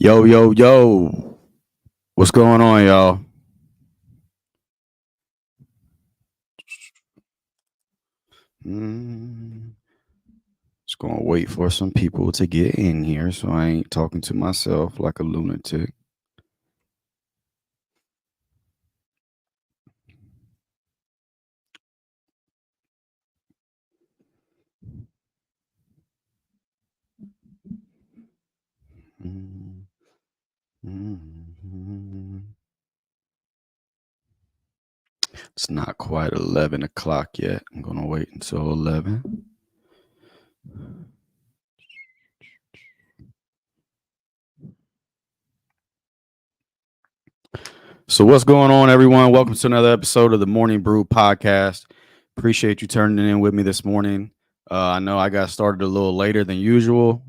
Yo, yo, yo. What's going on, y'all? Just gonna wait for some people to get in here so I ain't talking to myself like a lunatic. It's not quite 11 o'clock yet. I'm gonna wait until 11. So what's going on, everyone? Welcome to another episode of the Morning Brew podcast. Appreciate you turning in with me this morning. I know I got started a little later than usual.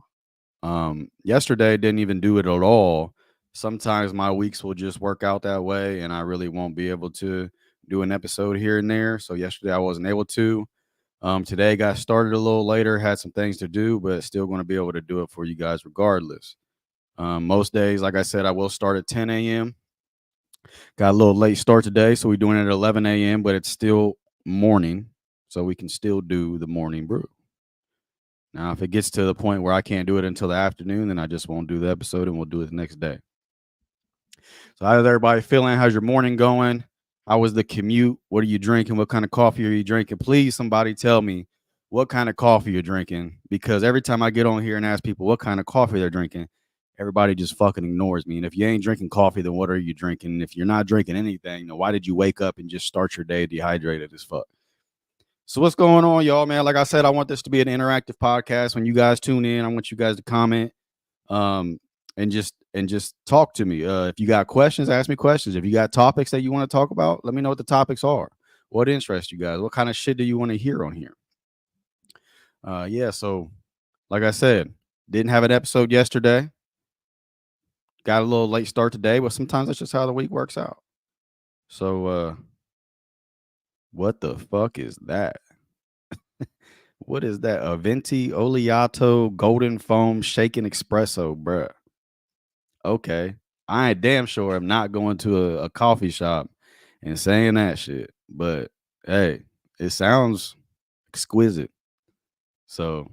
Yesterday didn't even do it at all. Sometimes my weeks will just work out that way, and I really won't be able to do an episode here and there. So yesterday I wasn't able to. Today got started a little later, had some things to do, but still going to be able to do it for you guys regardless. Most days, like I said, I will start at 10 a.m. Got a little late start today, so we're doing it at 11 a.m., but it's still morning, so we can still do the morning brew. Now, if it gets to the point where I can't do it until the afternoon, then I just won't do the episode and we'll do it the next day. So how's everybody feeling? How's your morning going? How was the commute? What are you drinking? What kind of coffee are you drinking? Please, somebody tell me what kind of coffee you're drinking, because every time I get on here and ask people what kind of coffee they're drinking, everybody just fucking ignores me. And if you ain't drinking coffee, then what are you drinking? And if you're not drinking anything, then why did you wake up and just start your day dehydrated as fuck? So what's going on, y'all, man? Like I said, I want this to be an interactive podcast. When you guys tune in, I want you guys to comment and just talk to me. If you got questions, ask me questions. If you got topics that you want to talk about, let me know what the topics are. What interests you guys? What kind of shit do you want to hear on here? Yeah, so like I said, didn't have an episode yesterday. Got a little late start today, but sometimes that's just how the week works out. So what the fuck is that? What is that? A venti oleato golden foam shaken espresso, bruh. Okay. I ain't damn sure I'm not going to a coffee shop and saying that shit. But hey, it sounds exquisite. So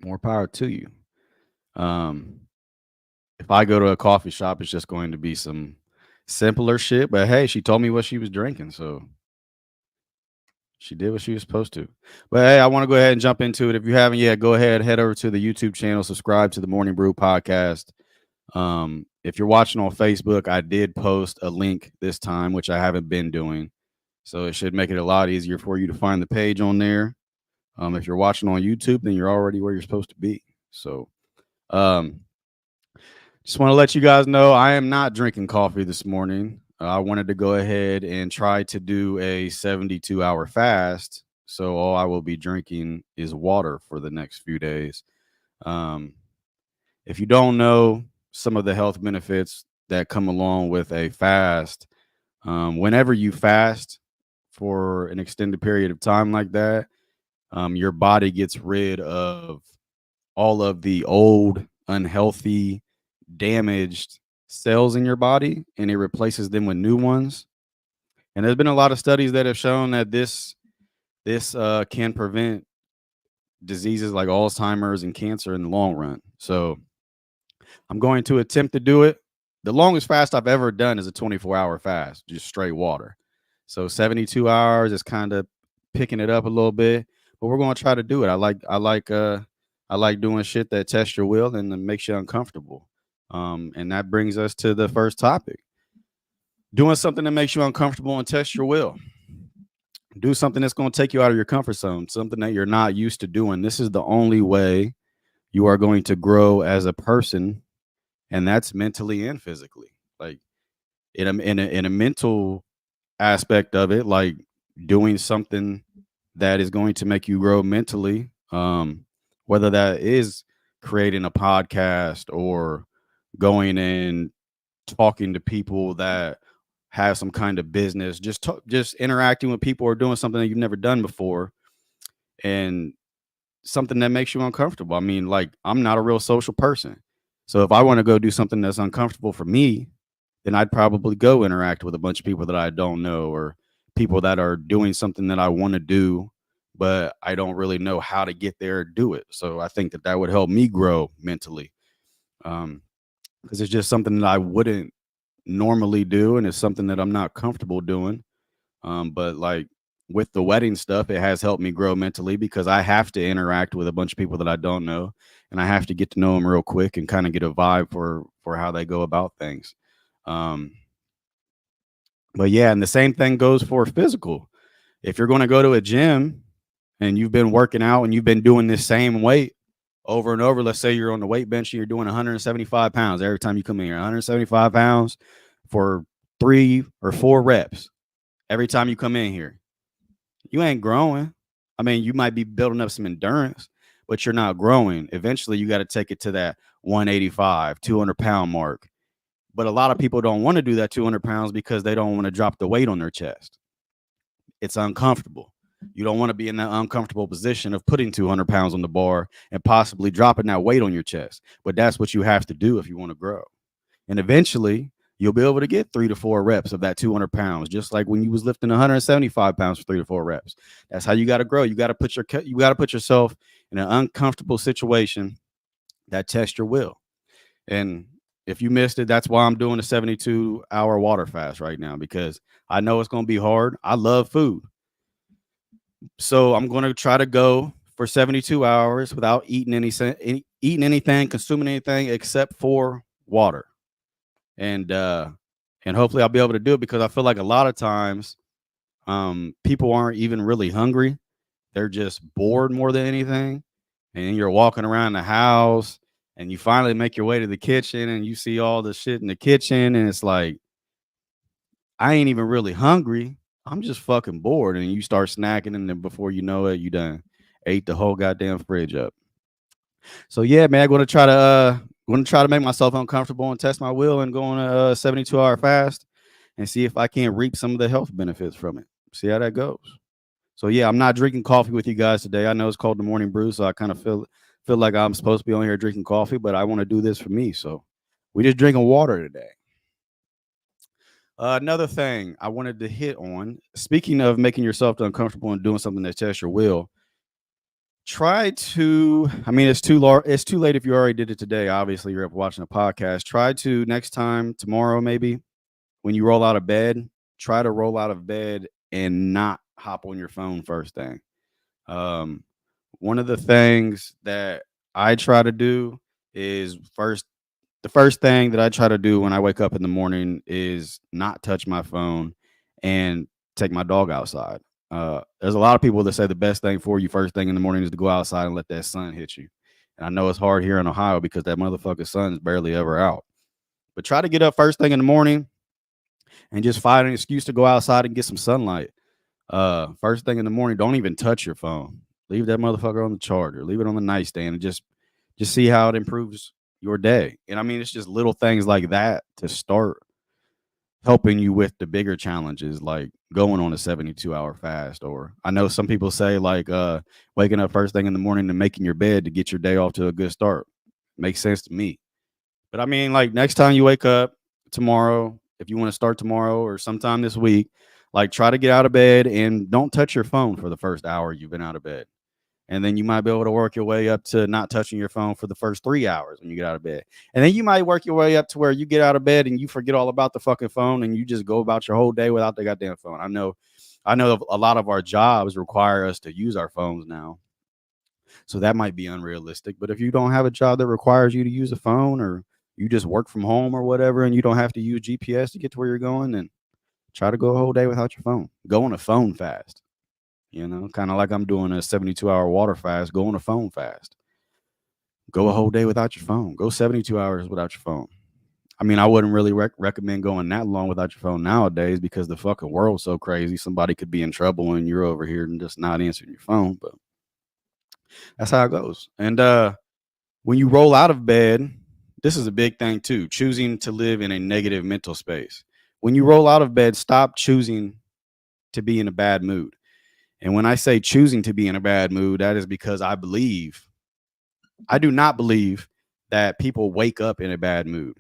more power to you. If I go to a coffee shop, it's just going to be some simpler shit. But hey, she told me what she was drinking, so she did what she was supposed to. But hey, I want to go ahead and jump into it. If you haven't yet, go ahead, head over to the YouTube channel, subscribe to the Morning Brew podcast. If you're watching on Facebook, I did post a link this time, which I haven't been doing. So it should make it a lot easier for you to find the page on there. If you're watching on YouTube, then you're already where you're supposed to be. So just want to let you guys know I am not drinking coffee this morning. I wanted to go ahead and try to do a 72-hour fast. So all I will be drinking is water for the next few days. If you don't know some of the health benefits that come along with a fast, whenever you fast for an extended period of time like that, your body gets rid of all of the old, unhealthy, damaged cells in your body, and it replaces them with new ones. And there's been a lot of studies that have shown that this can prevent diseases like Alzheimer's and cancer in the long run. So I'm going to attempt to do it. The longest fast I've ever done is a 24-hour fast, just straight water. So 72 hours is kind of picking it up a little bit, but we're going to try to do it. I like doing shit that tests your will and makes you uncomfortable. And that brings us to the first topic. Doing something that makes you uncomfortable and tests your will. do something that's going to take you out of your comfort zone, something that you're not used to doing. This is the only way you are going to grow as a person, and that's mentally and physically. Like in a mental aspect of it, like doing something that is going to make you grow mentally, whether that is creating a podcast or going and talking to people that have some kind of business, just interacting with people or doing something that you've never done before, and something that makes you uncomfortable. I mean, like, I'm not a real social person. So if I want to go do something that's uncomfortable for me, then I'd probably go interact with a bunch of people that I don't know, or people that are doing something that I want to do, but I don't really know how to get there or do it. So I think that that would help me grow mentally. Um, because it's just something that I wouldn't normally do, and it's something that I'm not comfortable doing. But like with the wedding stuff, it has helped me grow mentally because I have to interact with a bunch of people that I don't know, and I have to get to know them real quick and kind of get a vibe for how they go about things. Um, but yeah, and the same thing goes for physical. If you're going to go to a gym and you've been working out and you've been doing this same weight over and over, let's say you're on the weight bench and you're doing 175 pounds every time you come in here, 175 pounds for 3 or 4 reps every time you come in here. You ain't growing. I mean, you might be building up some endurance, but you're not growing. Eventually, you got to take it to that 185, 200-pound mark. But a lot of people don't want to do that 200 pounds because they don't want to drop the weight on their chest. It's uncomfortable. You don't want to be in that uncomfortable position of putting 200 pounds on the bar and possibly dropping that weight on your chest. But that's what you have to do if you want to grow. And eventually, you'll be able to get 3 to 4 reps of that 200 pounds, just like when you was lifting 175 pounds for 3 to 4 reps. That's how you got to grow. You got to put yourself in an uncomfortable situation that tests your will. And if you missed it, that's why I'm doing a 72-hour water fast right now, because I know it's going to be hard. I love food. So I'm going to try to go for 72 hours without eating anything, consuming anything except for water. And hopefully I'll be able to do it, because I feel like a lot of times people aren't even really hungry. They're just bored more than anything. And you're walking around the house and you finally make your way to the kitchen and you see all the shit in the kitchen, and it's like, I ain't even really hungry. I'm just fucking bored. And you start snacking, and then before you know it, you done ate the whole goddamn fridge up. So yeah, man, I'm gonna try to make myself uncomfortable and test my will and go on a 72-hour fast and see if I can reap some of the health benefits from it. See how that goes. So yeah, I'm not drinking coffee with you guys today. I know it's called the Morning Brew, so I kind of feel like I'm supposed to be on here drinking coffee, but I want to do this for me. So we just drinking water today. Another thing I wanted to hit on, speaking of making yourself uncomfortable and doing something that tests your will, try to, I mean, it's too late if you already did it today. Obviously, you're up watching a podcast. Try to next time, tomorrow, maybe, when you roll out of bed, try to roll out of bed and not hop on your phone first thing. Um, One of the things that I try to do is the first thing that I try to do when I wake up in the morning is not touch my phone and take my dog outside. There's a lot of people that say the best thing for you first thing in the morning is to go outside and let that sun hit you. And I know it's hard here in Ohio because that motherfucking sun is barely ever out. But try to get up first thing in the morning and just find an excuse to go outside and get some sunlight. First thing in the morning, don't even touch your phone. Leave that motherfucker on the charger. Leave it on the nightstand and just see how it improves your day. And I mean, it's just little things like that to start helping you with the bigger challenges, like going on a 72-hour fast. Or I know some people say like waking up first thing in the morning and making your bed to get your day off to a good start. Makes sense to me. But I mean, like, next time you wake up tomorrow, if you want to start tomorrow or sometime this week, like, try to get out of bed and don't touch your phone for the first hour you've been out of bed. And then you might be able to work your way up to not touching your phone for the first 3 hours when you get out of bed. And then you might work your way up to where you get out of bed and you forget all about the fucking phone and you just go about your whole day without the goddamn phone. I know a lot of our jobs require us to use our phones now. So that might be unrealistic. But if you don't have a job that requires you to use a phone, or you just work from home or whatever, and you don't have to use GPS to get to where you're going, then try to go a whole day without your phone. Go on a phone fast. Kind of like I'm doing a 72-hour water fast, go on a phone fast. Go a whole day without your phone. Go 72 hours without your phone. I mean, I wouldn't really recommend going that long without your phone nowadays because the fucking world's so crazy. Somebody could be in trouble and you're over here and just not answering your phone. But that's how it goes. And when you roll out of bed, this is a big thing too, choosing to live in a negative mental space. When you roll out of bed, stop choosing to be in a bad mood. And when I say choosing to be in a bad mood, that is because I do not believe that people wake up in a bad mood.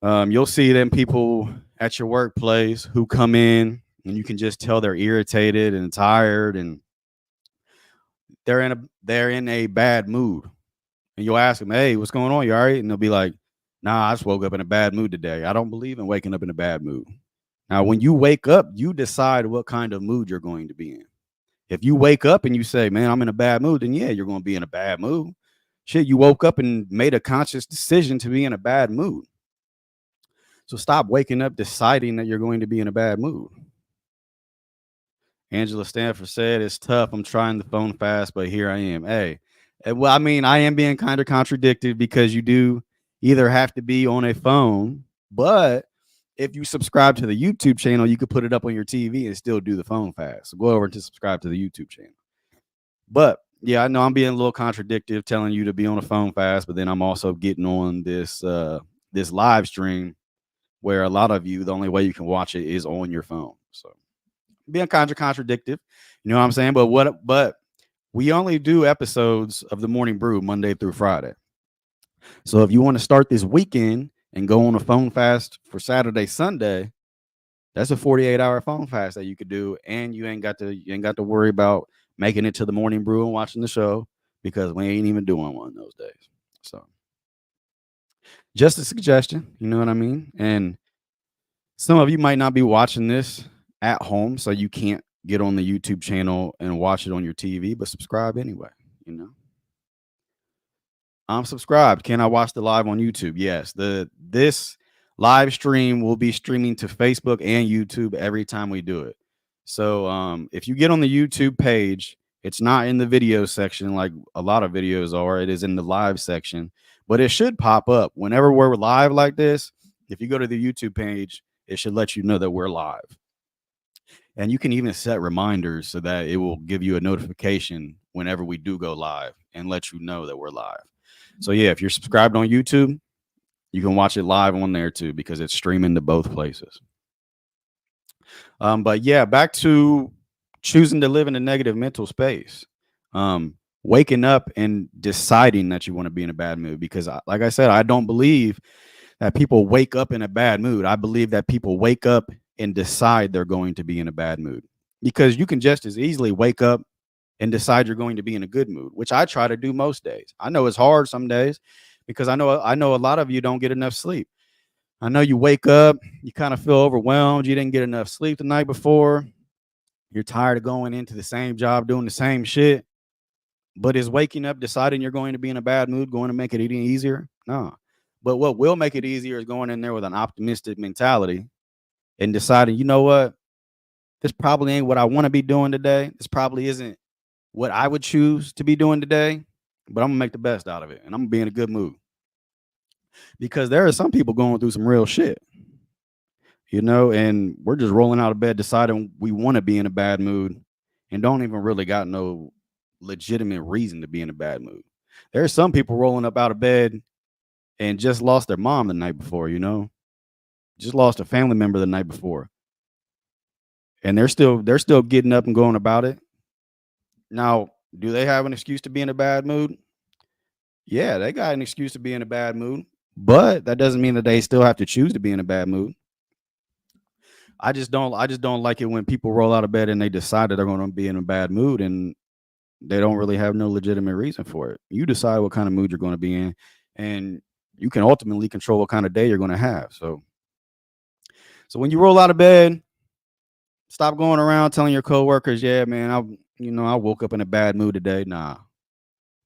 You'll see them people at your workplace who come in and you can just tell they're irritated and tired and they're in a bad mood. And you'll ask them, "Hey, what's going on? You all right?" And they'll be like, "Nah, I just woke up in a bad mood today." I don't believe in waking up in a bad mood. Now, when you wake up, you decide what kind of mood you're going to be in. If you wake up and you say, "Man, I'm in a bad mood," then yeah, you're going to be in a bad mood. Shit, you woke up and made a conscious decision to be in a bad mood. So stop waking up deciding that you're going to be in a bad mood. Angela Stanford said, "It's tough. I'm trying the phone fast, but here I am." Hey, well, I mean, I am being kind of contradicted because you do either have to be on a phone, but if you subscribe to the YouTube channel, you could put it up on your TV and still do the phone fast. So go over to subscribe to the YouTube channel. But yeah, I know I'm being a little contradictive, telling you to be on a phone fast, but then I'm also getting on this live stream where a lot of you, the only way you can watch it is on your phone. So being kind of contradictive, you know what I'm saying? But we only do episodes of the Morning Brew Monday through Friday. So if you want to start this weekend and go on a phone fast for Saturday, Sunday, that's a 48-hour phone fast that you could do, and you ain't got to worry about making it to the Morning Brew and watching the show because we ain't even doing one those days. So just a suggestion, you know what I mean? And some of you might not be watching this at home, so you can't get on the YouTube channel and watch it on your TV, but subscribe anyway, you know. I'm subscribed. Can I watch the live on YouTube? Yes. This live stream will be streaming to Facebook and YouTube every time we do it. So if you get on the YouTube page, it's not in the video section like a lot of videos are. It is in the live section, but it should pop up whenever we're live like this. If you go to the YouTube page, it should let you know that we're live. And you can even set reminders so that it will give you a notification whenever we do go live and let you know that we're live. So yeah, if you're subscribed on YouTube, you can watch it live on there too because it's streaming to both places. But yeah, back to choosing to live in a negative mental space. Waking up and deciding that you want to be in a bad mood because like I said, I don't believe that people wake up in a bad mood. I believe that people wake up and decide they're going to be in a bad mood because you can just as easily wake up and decide you're going to be in a good mood, which I try to do most days. I know it's hard some days because I know a lot of you don't get enough sleep. I know you wake up, you kind of feel overwhelmed, you didn't get enough sleep the night before. You're tired of going into the same job, doing the same shit. But is waking up deciding you're going to be in a bad mood going to make it any easier? No. But what will make it easier is going in there with an optimistic mentality and deciding, you know what? This probably ain't what I want to be doing today. This probably isn't what I would choose to be doing today, but I'm gonna make the best out of it and I'm gonna be in a good mood. Because there are some people going through some real shit, and we're just rolling out of bed deciding we want to be in a bad mood and don't even really got no legitimate reason to be in a bad mood. There are some people rolling up out of bed and just lost their mom the night before, just lost a family member the night before. And they're still getting up and going about it. Now, do they have an excuse to be in a bad mood? Yeah, they got an excuse to be in a bad mood, but that doesn't mean that they still have to choose to be in a bad mood. I just don't like it when people roll out of bed and they decide that they're going to be in a bad mood and they don't really have no legitimate reason for it. You decide what kind of mood you're going to be in, and you can ultimately control what kind of day you're going to have. So when you roll out of bed, stop going around telling your coworkers, "Yeah, man, I woke up in a bad mood today." Nah,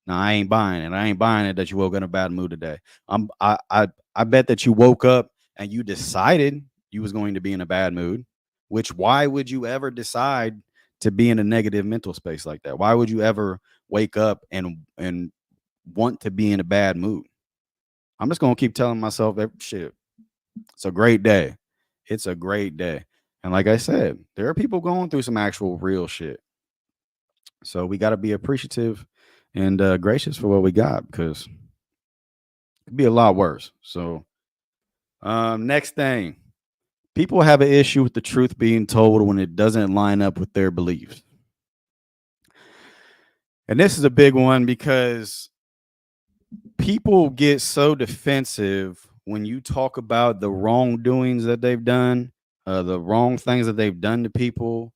I ain't buying it. I ain't buying it that you woke up in a bad mood today. I bet that you woke up and you decided you was going to be in a bad mood. Which why would you ever decide to be in a negative mental space like that? Why would you ever wake up and want to be in a bad mood? I'm just gonna keep telling myself that shit. It's a great day. It's a great day. And like I said, there are people going through some actual real shit. So we got to be appreciative and gracious for what we got, because it could be a lot worse. So next thing, people have an issue with the truth being told when it doesn't line up with their beliefs. And this is a big one because people get so defensive when you talk about the wrongdoings that they've done, the wrong things that they've done to people,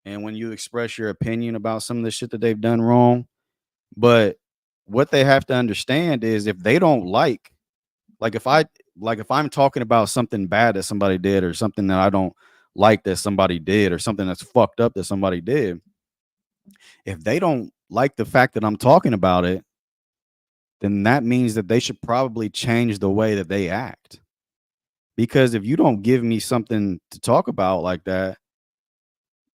and when you express your opinion about some of the shit that they've done wrong. But what they have to understand is, if they don't like if I'm talking about something bad that somebody did, or something that I don't like that somebody did, or something that's fucked up that somebody did, if they don't like the fact that I'm talking about it, then that means that they should probably change the way that they act. Because if you don't give me something to talk about like that,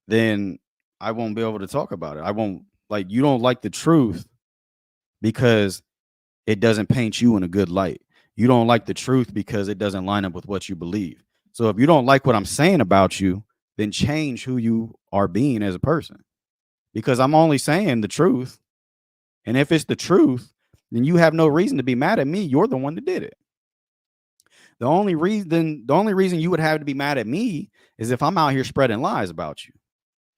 then I won't be able to talk about it. I won't, like, you don't like the truth because it doesn't paint you in a good light. You don't like the truth because it doesn't line up with what you believe. So if you don't like what I'm saying about you, then change who you are being as a person. Because I'm only saying the truth. And if it's the truth, then you have no reason to be mad at me. You're the one that did it. The only reason you would have to be mad at me is if I'm out here spreading lies about you.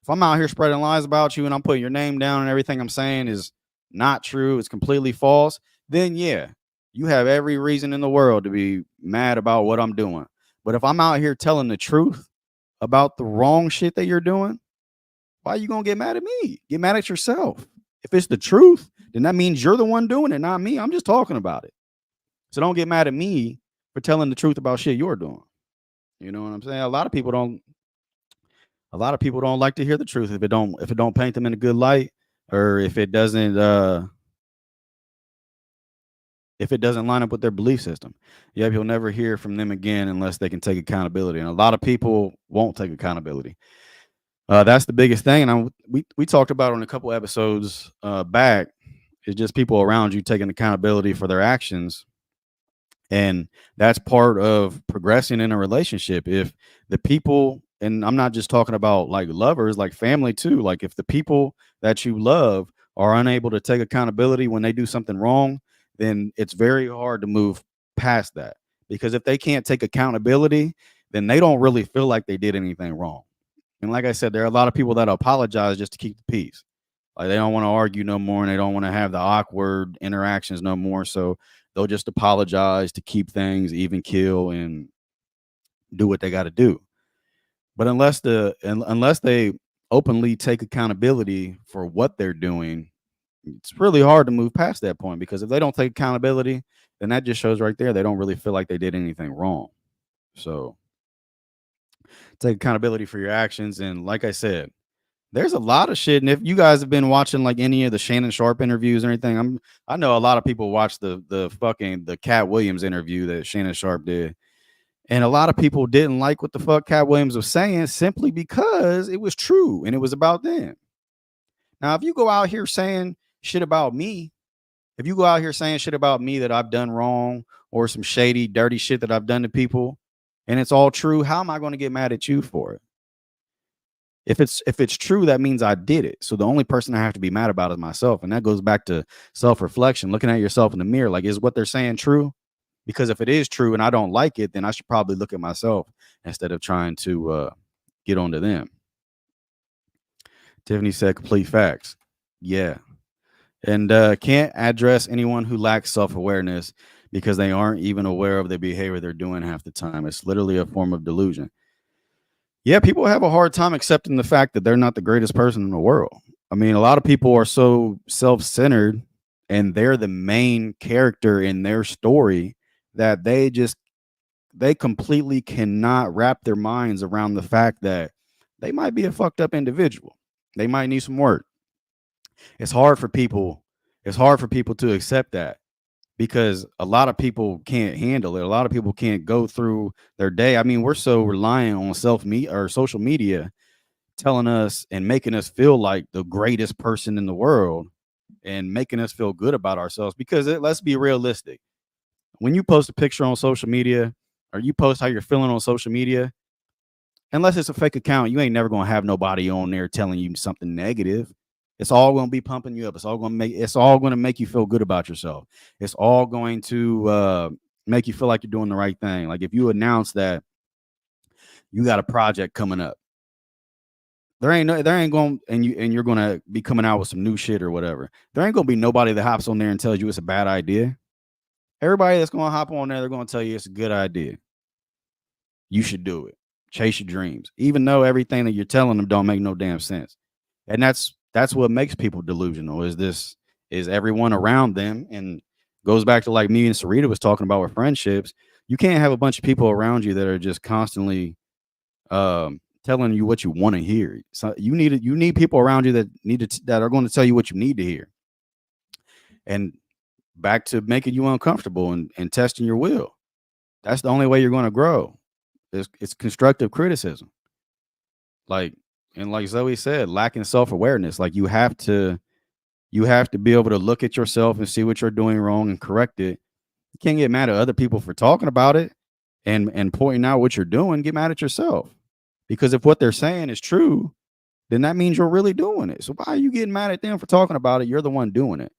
If I'm out here spreading lies about you and I'm putting your name down and everything I'm saying is not true, it's completely false, then yeah, you have every reason in the world to be mad about what I'm doing. But if I'm out here telling the truth about the wrong shit that you're doing, why are you going to get mad at me? Get mad at yourself. If it's the truth, then that means you're the one doing it, not me. I'm just talking about it. So don't get mad at me for telling the truth about shit you're doing. You know what I'm saying? A lot of people don't like to hear the truth if it don't paint them in a good light, or if it doesn't line up with their belief system. Yeah, you'll never hear from them again unless they can take accountability. And a lot of people won't take accountability. That's the biggest thing. And we talked about it on a couple episodes back. It's just people around you taking accountability for their actions. And that's part of progressing in a relationship. If the people, and I'm not just talking about like lovers, like family too, like if the people that you love are unable to take accountability when they do something wrong, then it's very hard to move past that. Because if they can't take accountability, then they don't really feel like they did anything wrong. And like I said, there are a lot of people that apologize just to keep the peace. Like they don't want to argue no more, and they don't want to have the awkward interactions no more. So they'll just apologize to keep things even kill and do what they got to do. But unless they openly take accountability for what they're doing, it's really hard to move past that point. Because if they don't take accountability, then that just shows right there they don't really feel like they did anything wrong. So take accountability for your actions. And like I said, there's a lot of shit. And if you guys have been watching like any of the Shannon Sharp interviews or anything, I know a lot of people watched the Cat Williams interview that Shannon Sharp did. And a lot of people didn't like what the fuck Cat Williams was saying, simply because it was true and it was about them. Now, if you go out here saying shit about me, if you go out here saying shit about me that I've done wrong, or some shady, dirty shit that I've done to people, and it's all true, how am I going to get mad at you for it? If it's true, that means I did it. So the only person I have to be mad about is myself. And that goes back to self-reflection, looking at yourself in the mirror. Like, is what they're saying true? Because if it is true and I don't like it, then I should probably look at myself instead of trying to get onto them. Tiffany said complete facts. Yeah. And can't address anyone who lacks self-awareness because they aren't even aware of the behavior they're doing half the time. It's literally a form of delusion. Yeah, people have a hard time accepting the fact that they're not the greatest person in the world. I mean, a lot of people are so self-centered and they're the main character in their story that they completely cannot wrap their minds around the fact that they might be a fucked up individual. They might need some work. It's hard for people. It's hard for people to accept that, because a lot of people can't handle it. A lot of people can't go through their day. I mean, we're so reliant on social media telling us and making us feel like the greatest person in the world and making us feel good about ourselves. Because let's be realistic. When you post a picture on social media or you post how you're feeling on social media, unless it's a fake account, you ain't never gonna have nobody on there telling you something negative. It's all gonna be pumping you up. It's all gonna make you feel good about yourself. It's all going to make you feel like you're doing the right thing. Like if you announce that you got a project coming up, there ain't going and you're gonna be coming out with some new shit or whatever. There ain't gonna be nobody that hops on there and tells you it's a bad idea. Everybody that's gonna hop on there, they're gonna tell you it's a good idea. You should do it. Chase your dreams, even though everything that you're telling them don't make no damn sense. And that's what makes people delusional. Is everyone around them, and goes back to like me and Sarita was talking about with friendships. You can't have a bunch of people around you that are just constantly telling you what you want to hear. So you need people around you that are going to tell you what you need to hear. And back to making you uncomfortable and testing your will. That's the only way you're going to grow. It's constructive criticism. Like and like Zoe said, lacking self-awareness. Like you have to be able to look at yourself and see what you're doing wrong and correct it. You can't get mad at other people for talking about it and pointing out what you're doing. Get mad at yourself. Because if what they're saying is true, then that means you're really doing it. So why are you getting mad at them for talking about it? You're the one doing it.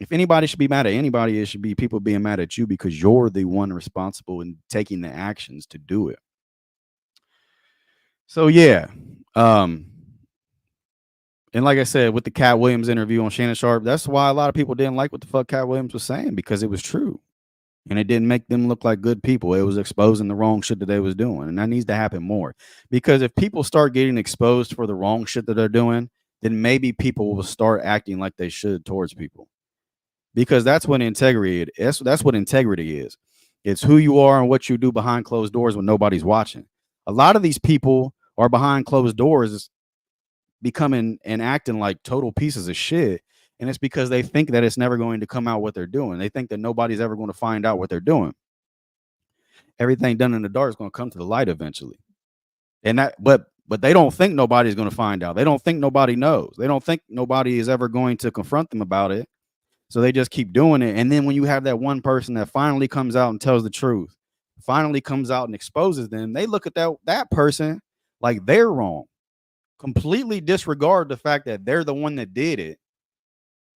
If anybody should be mad at anybody, it should be people being mad at you because you're the one responsible in taking the actions to do it. So yeah. And like I said, with the Cat Williams interview on Shannon Sharp, that's why a lot of people didn't like what the fuck Cat Williams was saying, because it was true. And it didn't make them look like good people. It was exposing the wrong shit that they was doing. And that needs to happen more. Because if people start getting exposed for the wrong shit that they're doing, then maybe people will start acting like they should towards people. Because that's what integrity is. That's what integrity is. It's who you are and what you do behind closed doors when nobody's watching. A lot of these people are behind closed doors becoming and acting like total pieces of shit. And it's because they think that it's never going to come out what they're doing. They think that nobody's ever going to find out what they're doing. Everything done in the dark is going to come to the light eventually. And but they don't think nobody's going to find out. They don't think nobody knows. They don't think nobody is ever going to confront them about it. So they just keep doing it. And then when you have that one person that finally comes out and tells the truth, finally comes out and exposes them, they look at that person like they're wrong. Completely disregard the fact that they're the one that did it.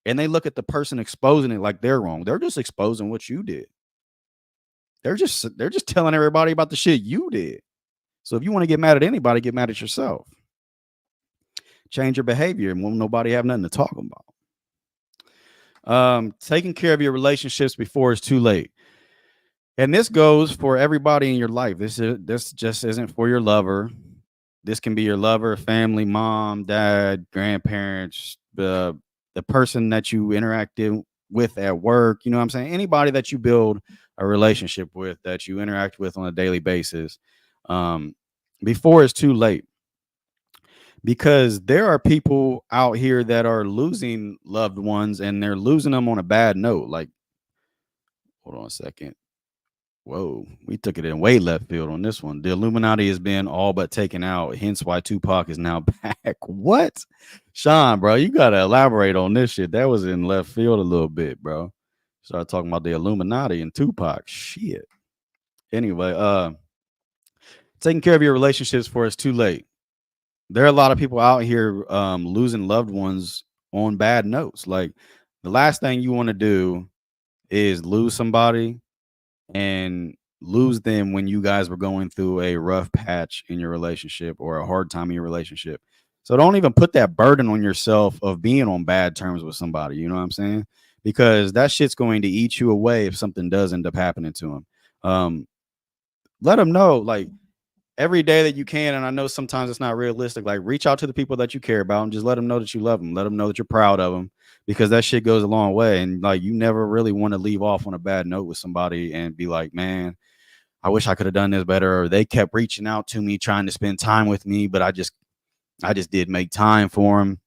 And they look at the person exposing it like they're wrong. They're just exposing what you did. They're just telling everybody about the shit you did. So if you want to get mad at anybody, get mad at yourself. Change your behavior and won't nobody have nothing to talk about. Taking care of your relationships before it's too late. And this goes for everybody in your life. This just isn't for your lover. This can be your lover, family, mom, dad, grandparents, the person that you interacted with at work. You know what I'm saying? Anybody that you build a relationship with, that you interact with on a daily basis, before it's too late. Because there are people out here that are losing loved ones and they're losing them on a bad note. Like, hold on a second. Whoa, we took it in way left field on this one. The Illuminati has been all but taken out, hence why Tupac is now back. What? Sean, bro, you got to elaborate on this shit. That was in left field a little bit, bro. Started talking about the Illuminati and Tupac. Shit. Anyway, taking care of your relationships before it's too late. There are a lot of people out here losing loved ones on bad notes. Like, the last thing you want to do is lose somebody and lose them when you guys were going through a rough patch in your relationship or a hard time in your relationship. So don't even put that burden on yourself of being on bad terms with somebody. You know what I'm saying? Because that shit's going to eat you away if something does end up happening to them. Let them know, like, every day that you can. And I know sometimes it's not realistic. Like, reach out to the people that you care about and just let them know that you love them. Let them know that you're proud of them, because that shit goes a long way. And like, you never really want to leave off on a bad note with somebody and be like, man, I wish I could have done this better. Or they kept reaching out to me, trying to spend time with me, but I just did make time for them.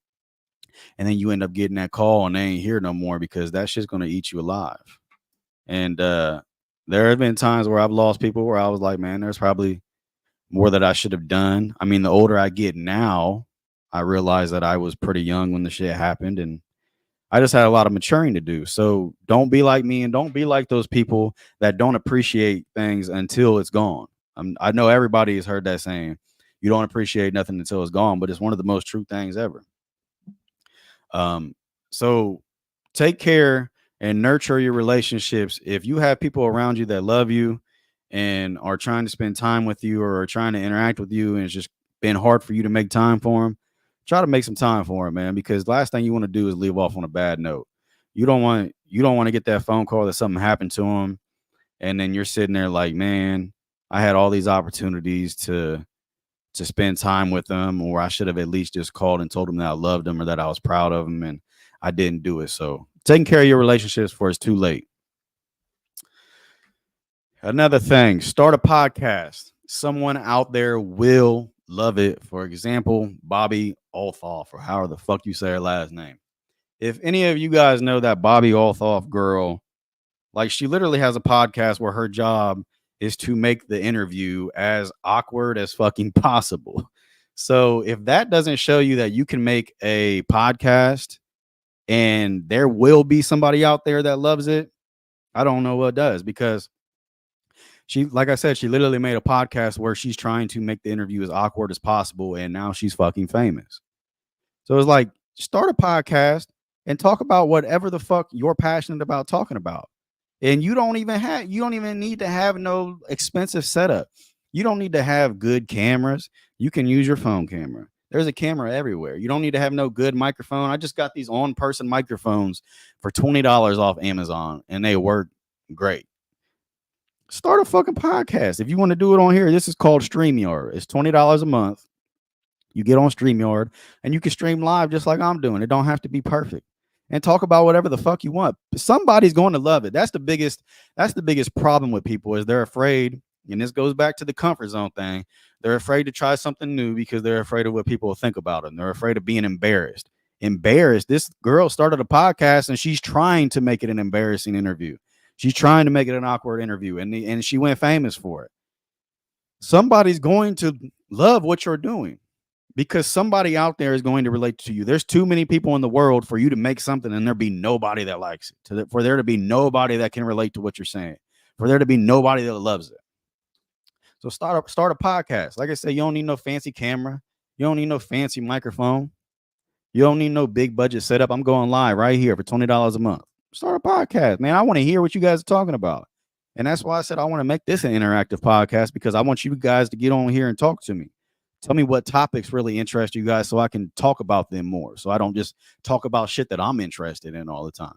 And then you end up getting that call and they ain't here no more, because that shit's going to eat you alive. And there have been times where I've lost people where I was like, man, there's probably more that I should have done. I mean, the older I get now, I realize that I was pretty young when the shit happened, and I just had a lot of maturing to do. So don't be like me, and don't be like those people that don't appreciate things until it's gone. I know everybody has heard that saying. You don't appreciate nothing until it's gone, but it's one of the most true things ever. Um, so take care and nurture your relationships. If you have people around you that love you and are trying to spend time with you or are trying to interact with you, and it's just been hard for you to make time for them, try to make some time for them, man, because the last thing you want to do is leave off on a bad note. You don't want to get that phone call that something happened to them, and then you're sitting there like, man, I had all these opportunities to spend time with them, or I should have at least just called and told them that I loved them or that I was proud of them, and I didn't do it. So taking care of your relationships before it's too late. Another thing, start a podcast. Someone out there will love it. For example, Bobby Althoff, or however the fuck you say her last name. If any of you guys know that Bobby Althoff girl, like, she literally has a podcast where her job is to make the interview as awkward as fucking possible. So if that doesn't show you that you can make a podcast and there will be somebody out there that loves it, I don't know what does, because she, like I said, she literally made a podcast where she's trying to make the interview as awkward as possible, and now she's fucking famous. So it's like, start a podcast and talk about whatever the fuck you're passionate about talking about. And you don't even need to have no expensive setup. You don't need to have good cameras. You can use your phone camera. There's a camera everywhere. You don't need to have no good microphone. I just got these on-person microphones for $20 off Amazon, and they work great. Start a fucking podcast. If you want to do it on here, this is called StreamYard. It's $20 a month. You get on StreamYard and you can stream live just like I'm doing. It don't have to be perfect. And talk about whatever the fuck you want. Somebody's going to love it. That's the biggest problem with people, is they're afraid, and this goes back to the comfort zone thing. They're afraid to try something new because they're afraid of what people will think about them. They're afraid of being embarrassed. Embarrassed. This girl started a podcast and she's trying to make it an embarrassing interview. She's trying to make it an awkward interview, and she went famous for it. Somebody's going to love what you're doing, because somebody out there is going to relate to you. There's too many people in the world for you to make something and there be nobody that likes it, for there to be nobody that can relate to what you're saying, for there to be nobody that loves it. So start a podcast. Like I said, you don't need no fancy camera. You don't need no fancy microphone. You don't need no big budget setup. I'm going live right here for $20 a month. Start a podcast, man. I want to hear what you guys are talking about. And that's why I said I want to make this an interactive podcast, because I want you guys to get on here and talk to me. Tell me what topics really interest you guys so I can talk about them more. So I don't just talk about shit that I'm interested in all the time.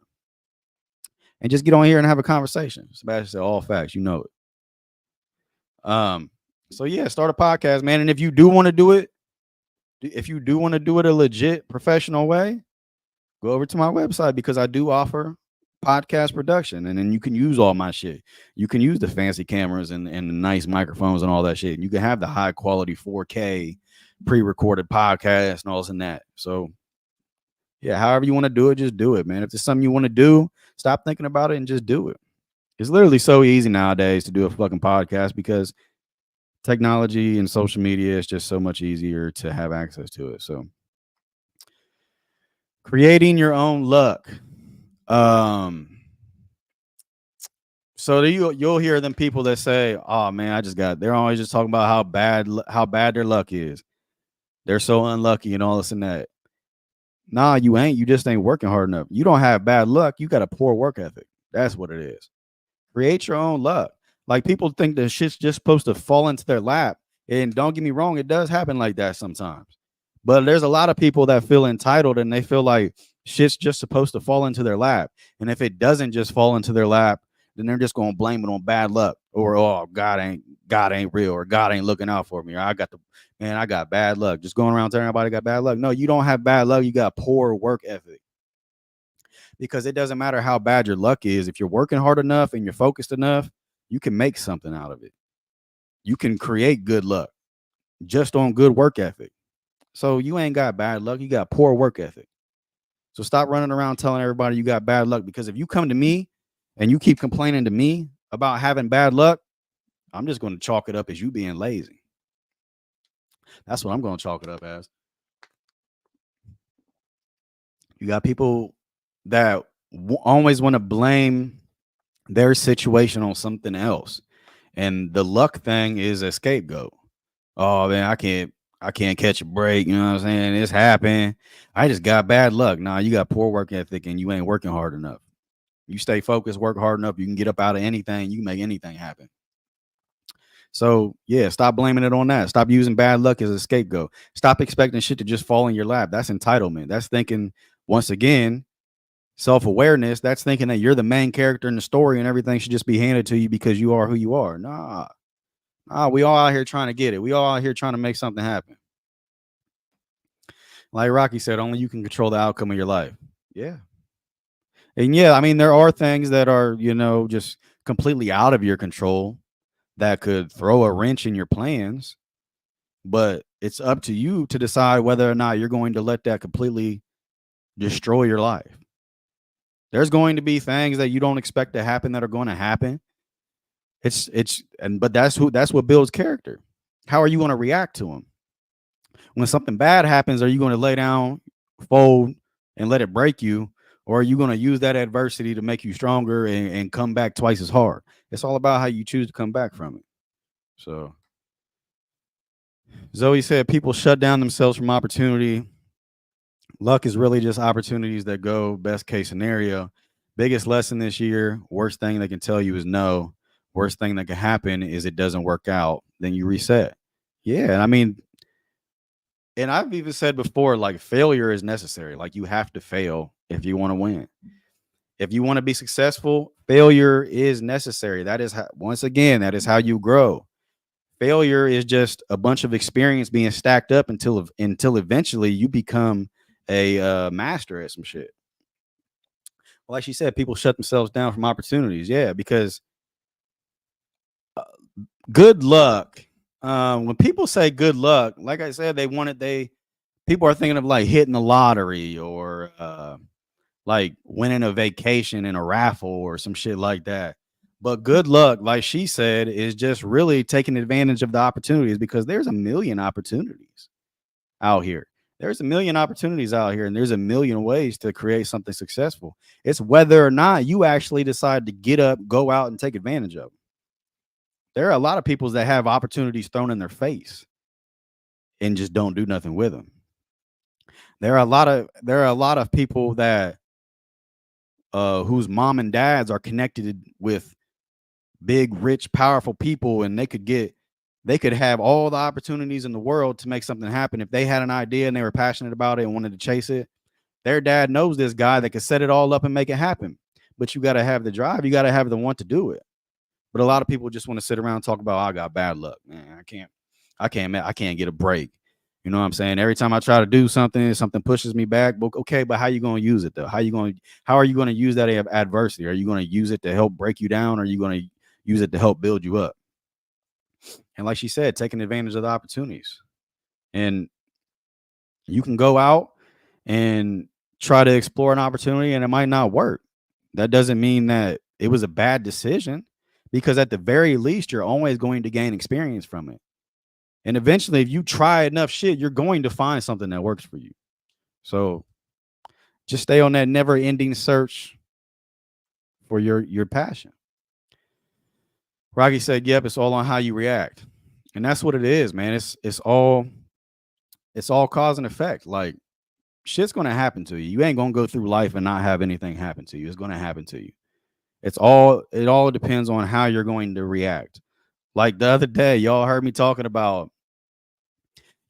And just get on here and have a conversation. Sebastian said all facts, you know it. So yeah, start a podcast, man. And if you do want to do it, a legit professional way, go over to my website, because I do offer podcast production, and then you can use all my shit. You can use the fancy cameras and the nice microphones and all that shit. You can have the high quality 4K pre-recorded podcast and all this and that. So yeah, however you want to do it, just do it, man. If it's something you want to do, stop thinking about it and just do it. It's literally so easy nowadays to do a fucking podcast, because technology and social media is just so much easier to have access to it. So creating your own luck. So you'll hear them people that say, "Oh man, they're always just talking about how bad their luck is. They're so unlucky and all this and that." Nah, you ain't. You just ain't working hard enough. You don't have bad luck. You got a poor work ethic. That's what it is. Create your own luck. Like, people think that shit's just supposed to fall into their lap. And don't get me wrong, it does happen like that sometimes. But there's a lot of people that feel entitled, and they feel like shit's just supposed to fall into their lap. And if it doesn't just fall into their lap, then they're just going to blame it on bad luck, or, oh, God ain't real, or God ain't looking out for me, or I got bad luck. Just going around telling everybody got bad luck. No, you don't have bad luck. You got poor work ethic. Because it doesn't matter how bad your luck is. If you're working hard enough and you're focused enough, you can make something out of it. You can create good luck just on good work ethic. So you ain't got bad luck. You got poor work ethic. So stop running around telling everybody you got bad luck, because if you come to me and you keep complaining to me about having bad luck, I'm just going to chalk it up as you being lazy. That's what I'm going to chalk it up as. You got people that always want to blame their situation on something else. And the luck thing is a scapegoat. Oh man, I can't catch a break. You know what I'm saying? It's happened. I just got bad luck. Nah, you got poor work ethic and you ain't working hard enough. You stay focused, work hard enough, you can get up out of anything, you can make anything happen. So yeah, stop blaming it on that. Stop using bad luck as a scapegoat. Stop expecting shit to just fall in your lap. That's entitlement. That's thinking, once again, self-awareness. That's thinking that you're the main character in the story and everything should just be handed to you because you are who you are. Nah, we all out here trying to get it. We all out here trying to make something happen. Like Rocky said, only you can control the outcome of your life. Yeah. And yeah, I mean, there are things that are, just completely out of your control that could throw a wrench in your plans, but it's up to you to decide whether or not you're going to let that completely destroy your life. There's going to be things that you don't expect to happen that are going to happen. But that's what builds character. How are you going to react to them? When something bad happens, are you going to lay down, fold, and let it break you? Or are you going to use that adversity to make you stronger and come back twice as hard? It's all about how you choose to come back from it. So Zoe said people shut down themselves from opportunity. Luck is really just opportunities that go best case scenario. Biggest lesson this year, worst thing they can tell you is no. Worst thing that can happen is it doesn't work out. Then you reset. Yeah. I mean, and I've even said before, like failure is necessary. Like you have to fail if you want to win. If you want to be successful, failure is necessary. That is how, once again, that is how you grow. Failure is just a bunch of experience being stacked up until eventually you become a master at some shit. Like she said, people shut themselves down from opportunities. Yeah, because good luck. When people say good luck, like I said, people are thinking of like hitting the lottery or like winning a vacation in a raffle or some shit like that. But good luck, like she said, is just really taking advantage of the opportunities because there's a million opportunities out here. There's a million opportunities out here, and there's a million ways to create something successful. It's whether or not you actually decide to get up, go out, and take advantage of them. There are a lot of people that have opportunities thrown in their face and just don't do nothing with them. There are a lot of people that whose mom and dads are connected with big, rich, powerful people, and they could have all the opportunities in the world to make something happen. If they had an idea and they were passionate about it and wanted to chase it, their dad knows this guy that could set it all up and make it happen. But you got to have the drive. You got to have the want to do it. But a lot of people just want to sit around and talk about, oh, I got bad luck. Man, I can't get a break. You know what I'm saying? Every time I try to do something, something pushes me back. But okay, but how you going to use it though? How are you going to use that adversity? Are you going to use it to help break you down? Or are you going to use it to help build you up? And like she said, taking advantage of the opportunities. And you can go out and try to explore an opportunity and it might not work. That doesn't mean that it was a bad decision, because at the very least, you're always going to gain experience from it. And eventually, if you try enough shit, you're going to find something that works for you. So just stay on that never ending search for your passion. Rocky said, yep, it's all on how you react. And that's what it is, man. It's all cause and effect. Like shit's gonna happen to you. You ain't gonna go through life and not have anything happen to you. It's gonna happen to you. It all depends on how you're going to react. Like the other day, y'all heard me talking about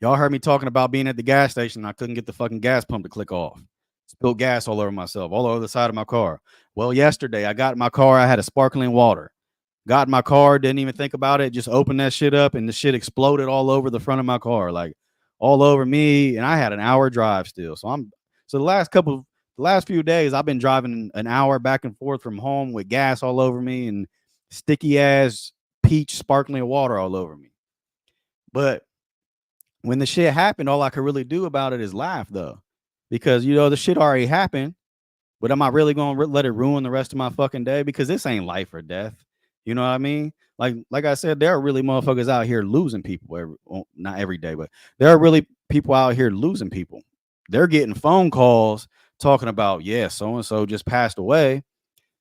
being at the gas station. I couldn't get the fucking gas pump to click off. Spilled gas all over myself, all over the side of my car. Well, yesterday I got in my car. I had a sparkling water. Got in my car, didn't even think about it. Just opened that shit up, and the shit exploded all over the front of my car, like all over me. And I had an hour drive still. So the last few days, I've been driving an hour back and forth from home with gas all over me and sticky ass peach sparkling water all over me. But when the shit happened, all I could really do about it is laugh, though, because the shit already happened. But am I really going to let it ruin the rest of my fucking day? Because this ain't life or death. You know what I mean? Like I said, there are really motherfuckers out here losing people not every day, but there are really people out here losing people. They're getting phone calls talking about, yeah, so and so just passed away.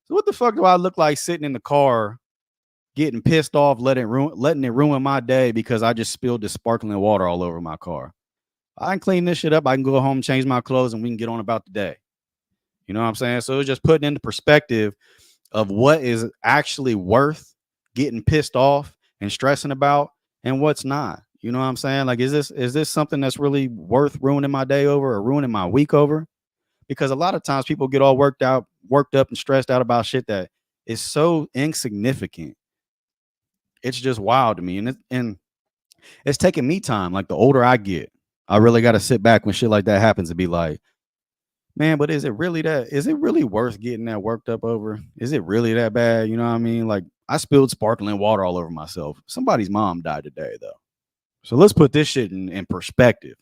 So what the fuck do I look like sitting in the car getting pissed off, letting it ruin my day because I just spilled this sparkling water all over my car? I can clean this shit up. I can go home, change my clothes, and we can get on about the day. You know what I'm saying? So it's just putting into perspective of what is actually worth getting pissed off and stressing about and what's not. You know what I'm saying? Like, is this something that's really worth ruining my day over or ruining my week over? Because a lot of times people get all worked up and stressed out about shit that is so insignificant. It's just wild to me. And it's taking me time. Like the older I get, I really got to sit back when shit like that happens and be like, man, but is it really worth getting that worked up over? Is it really that bad? You know what I mean? Like I spilled sparkling water all over myself. Somebody's mom died today though. So let's put this shit in perspective.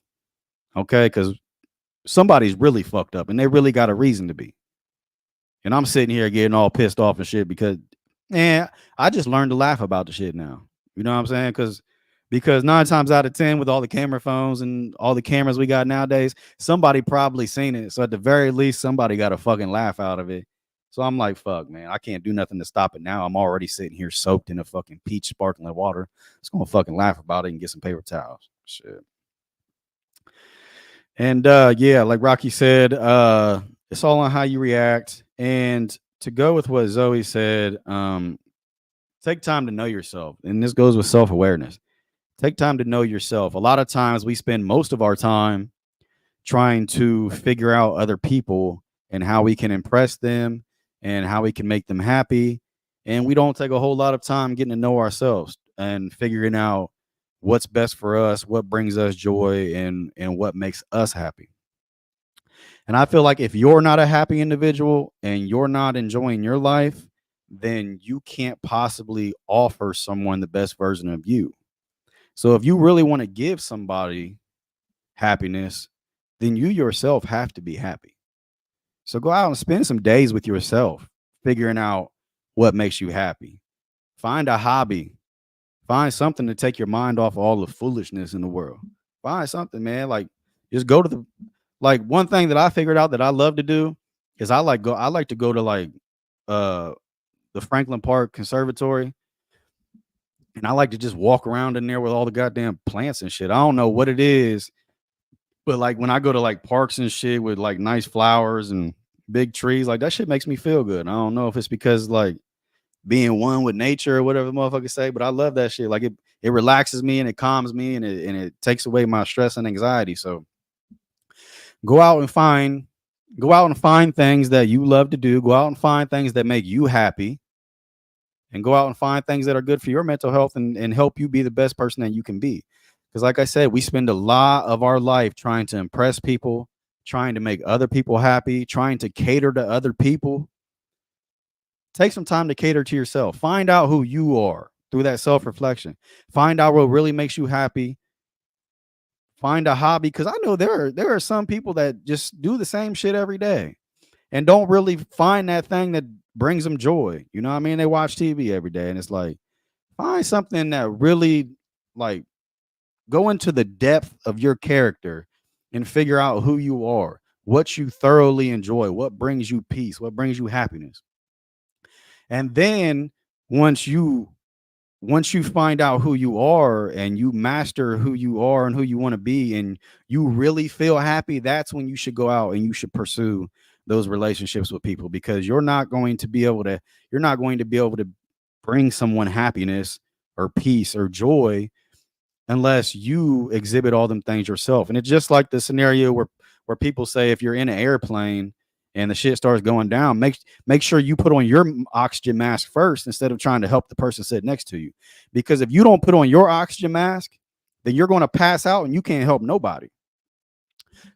Okay. Cause somebody's really fucked up and they really got a reason to be. And I'm sitting here getting all pissed off and shit because, man, I just learned to laugh about the shit now. You know what I'm saying? Because 9 times out of 10, with all the camera phones and all the cameras we got nowadays, somebody probably seen it. So at the very least, somebody got a fucking laugh out of it. So I'm like, fuck, man, I can't do nothing to stop it now. I'm already sitting here soaked in a fucking peach sparkling water. It's gonna fucking laugh about it and get some paper towels. Shit. And yeah, like Rocky said, it's all on how you react. And to go with what Zoe said, take time to know yourself. And this goes with self-awareness. Take time to know yourself. A lot of times we spend most of our time trying to figure out other people and how we can impress them and how we can make them happy. And we don't take a whole lot of time getting to know ourselves and figuring out what's best for us, what brings us joy, and what makes us happy. And I feel like if you're not a happy individual and you're not enjoying your life, then you can't possibly offer someone the best version of you. So if you really want to give somebody happiness, then you yourself have to be happy. So go out and spend some days with yourself, figuring out what makes you happy. Find a hobby. Find something to take your mind off all the foolishness in the world. Find something, man. Like just go to the like one thing that I figured out that I love to do is I like to go to like uh the Franklin Park Conservatory and I like to just walk around in there with all the goddamn plants and shit. I don't know what it is, but like when I go to like parks and shit with like nice flowers and big trees, like that shit makes me feel good. I don't know if it's because like being one with nature or whatever the motherfuckers say, but I love that shit. Like it relaxes me and it calms me and it takes away my stress and anxiety. So go out and find go out and find things that you love to do. Go out and find things that make you happy and go out and find things that are good for your mental health and help you be the best person that you can be. Because, like I said, we spend a lot of our life trying to impress people, trying to make other people happy, trying to cater to other people. Take some time to cater to yourself. Find out who you are through that self reflection. Find out what really makes you happy. Find a hobby because I know there are some people that just do the same shit every day and don't really find that thing that brings them joy. You know what I mean? They watch TV every day and it's like find something that really like go into the depth of your character and figure out who you are, what you thoroughly enjoy, what brings you peace, what brings you happiness. And then once you once you find out who you are and you master who you are and who you want to be and you really feel happy, that's when you should go out and you should pursue those relationships with people because you're not going to be able to bring someone happiness or peace or joy unless you exhibit all them things yourself. And it's just like the scenario where people say if you're in an airplane and the shit starts going down, make sure you put on your oxygen mask first instead of trying to help the person sit next to you. Because if you don't put on your oxygen mask, then you're going to pass out and you can't help nobody.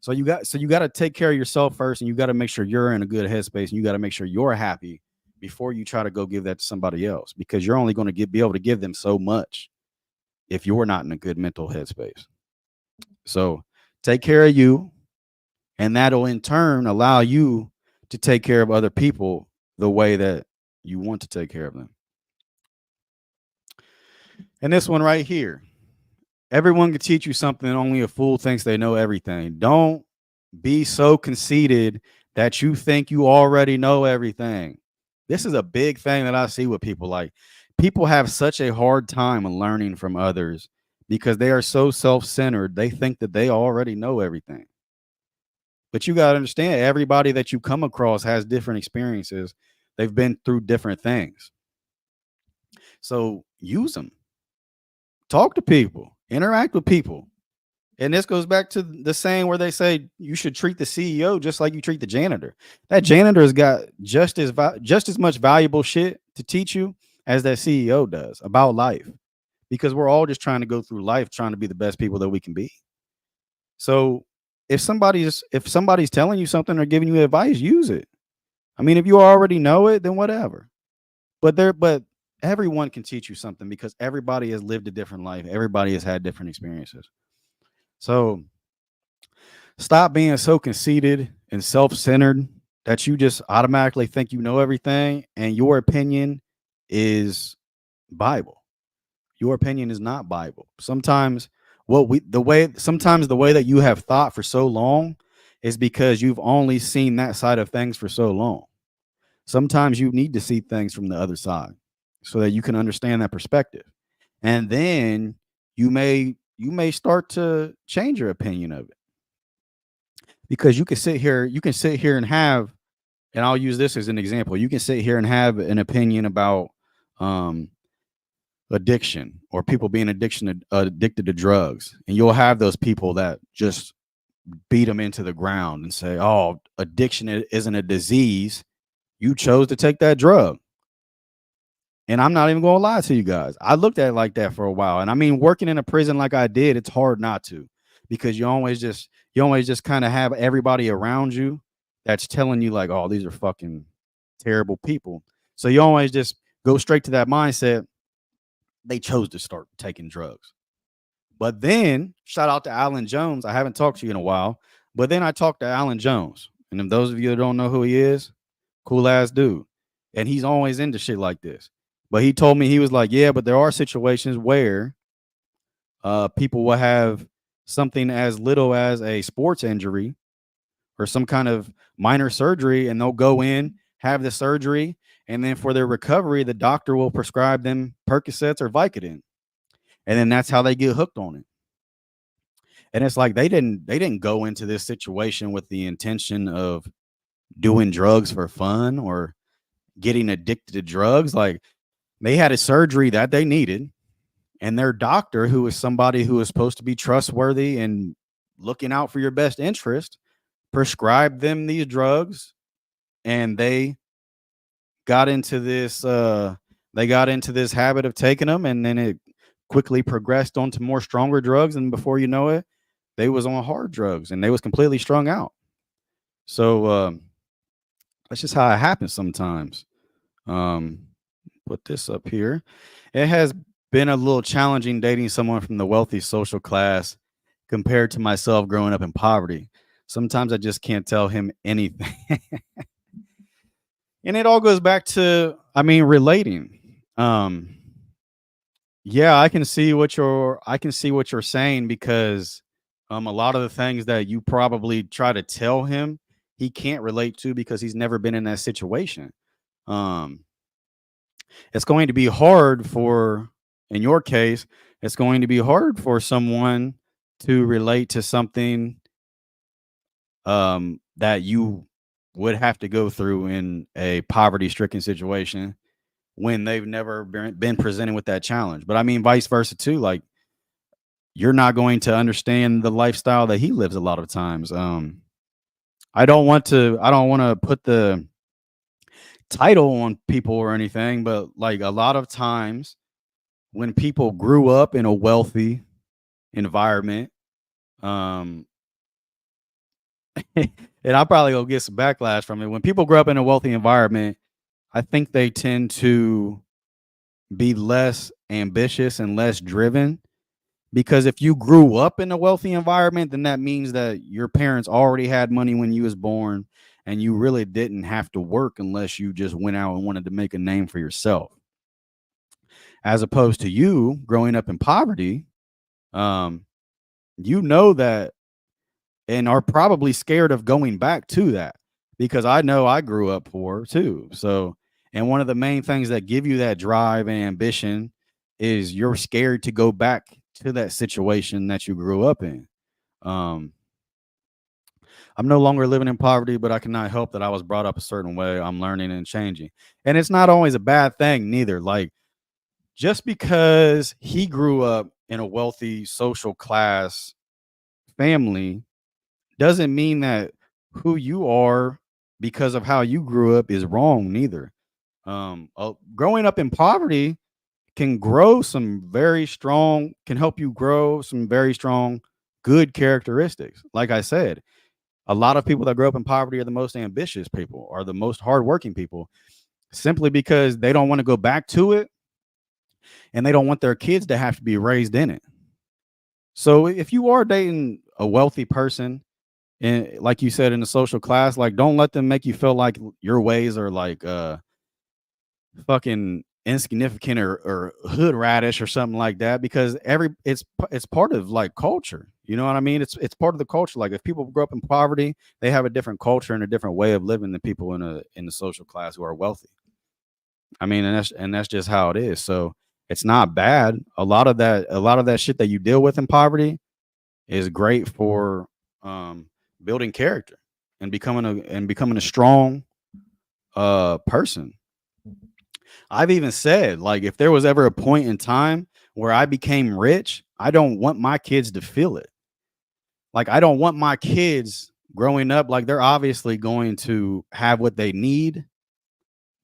So you got to take care of yourself first and you got to make sure you're in a good headspace and you got to make sure you're happy before you try to go give that to somebody else because you're only going to be able to give them so much if you're not in a good mental headspace. So take care of you, and that'll in turn allow you to take care of other people the way that you want to take care of them. And this one right here. Everyone can teach you something, only a fool thinks they know everything. Don't be so conceited that you think you already know everything. This is a big thing that I see with people. Like, people have such a hard time learning from others because they are so self-centered. They think that they already know everything. But you got to understand, everybody that you come across has different experiences. They've been through different things. So use them. Talk to people, interact with people. And this goes back to the saying where they say you should treat the CEO just like you treat the janitor. That janitor has got just as much valuable shit to teach you as that CEO does about life, because we're all just trying to go through life trying to be the best people that we can be. So if somebody's telling you something or giving you advice, use it. I mean, if you already know it, then whatever. But everyone can teach you something because everybody has lived a different life. Everybody has had different experiences. So stop being so conceited and self-centered that you just automatically think you know everything and your opinion is Bible. Your opinion is not Bible. Sometimes the way that you have thought for so long is because you've only seen that side of things for so long. Sometimes you need to see things from the other side so that you can understand that perspective. And then you may start to change your opinion of it, because you can sit here and have, and I'll use this as an example. You can sit here and have an opinion about um addiction, or people being addicted to drugs, and you'll have those people that just beat them into the ground and say, "Oh, addiction isn't a disease. You chose to take that drug." And I'm not even going to lie to you guys. I looked at it like that for a while. And I mean, working in a prison like I did, it's hard not to, because you always just kind of have everybody around you that's telling you like, "Oh, these are fucking terrible people." So you always just go straight to that mindset. They chose to start taking drugs. But then, shout out to Alan Jones. I haven't talked to you in a while, but then I talked to Alan Jones. And if those of you that don't know who he is, cool ass dude. And he's always into shit like this. But he told me, he was like, "Yeah, but there are situations where people will have something as little as a sports injury or some kind of minor surgery, and they'll go in, have the surgery, and then for their recovery, the doctor will prescribe them Percocets or Vicodin, and then that's how they get hooked on it." And it's like they didn't go into this situation with the intention of doing drugs for fun or getting addicted to drugs. Like, they had a surgery that they needed, and their doctor, who is somebody who is supposed to be trustworthy and looking out for your best interest, prescribed them these drugs, and got into this they got into this habit of taking them, and then it quickly progressed onto more stronger drugs, and before you know it, they was on hard drugs and they was completely strung out. So that's just how it happens sometimes. um Put this up here. It has been a little challenging dating someone from the wealthy social class compared to myself growing up in poverty. Sometimes I just can't tell him anything. And it all goes back to, I mean, relating. Yeah, I can see what you're saying, because a lot of the things that you probably try to tell him, he can't relate to because he's never been in that situation. Um it's going to be hard for in your case, it's going to be hard for someone to relate to something that you would have to go through in a poverty stricken situation when they've never been presented with that challenge. But I mean, vice versa too. Like, you're not going to understand the lifestyle that he lives a lot of times. I don't want to put the title on people or anything, but like, a lot of times when people grew up in a wealthy environment, um and I'll probably go get some backlash from it. When people grow up in a wealthy environment, I think they tend to be less ambitious and less driven, because if you grew up in a wealthy environment, then that means that your parents already had money when you was born, and you really didn't have to work unless you just went out and wanted to make a name for yourself. as opposed to you growing up in poverty. Um, you know that and are probably scared of going back to that because I know I grew up poor too. So, and one of the main things that give you that drive and ambition is you're scared to go back to that situation that you grew up in. Um, I'm no longer living in poverty, but I cannot help that I was brought up a certain way. I'm learning and changing. And it's not always a bad thing, neither. Like, just because he grew up in a wealthy social class family doesn't mean that who you are because of how you grew up is wrong, neither. Growing up in poverty can help you grow some very strong, good characteristics. Like I said, a lot of people that grow up in poverty are the most ambitious people, are the most hardworking people, simply because they don't want to go back to it and they don't want their kids to have to be raised in it. So if you are dating a wealthy person, and like you said in the social class, like don't let them make you feel like your ways are like fucking insignificant or hood radish or something like that, because it's part of like culture. You know what I mean? It's part of the culture. Like if people grow up in poverty, they have a different culture and a different way of living than people in the social class who are wealthy. I mean, and that's just how it is. So it's not bad. A lot of that shit that you deal with in poverty is great for um building character and becoming a strong person. I've even said, like, if there was ever a point in time where I became rich, I don't want my kids to feel it. Like, I don't want my kids growing up, like, they're obviously going to have what they need,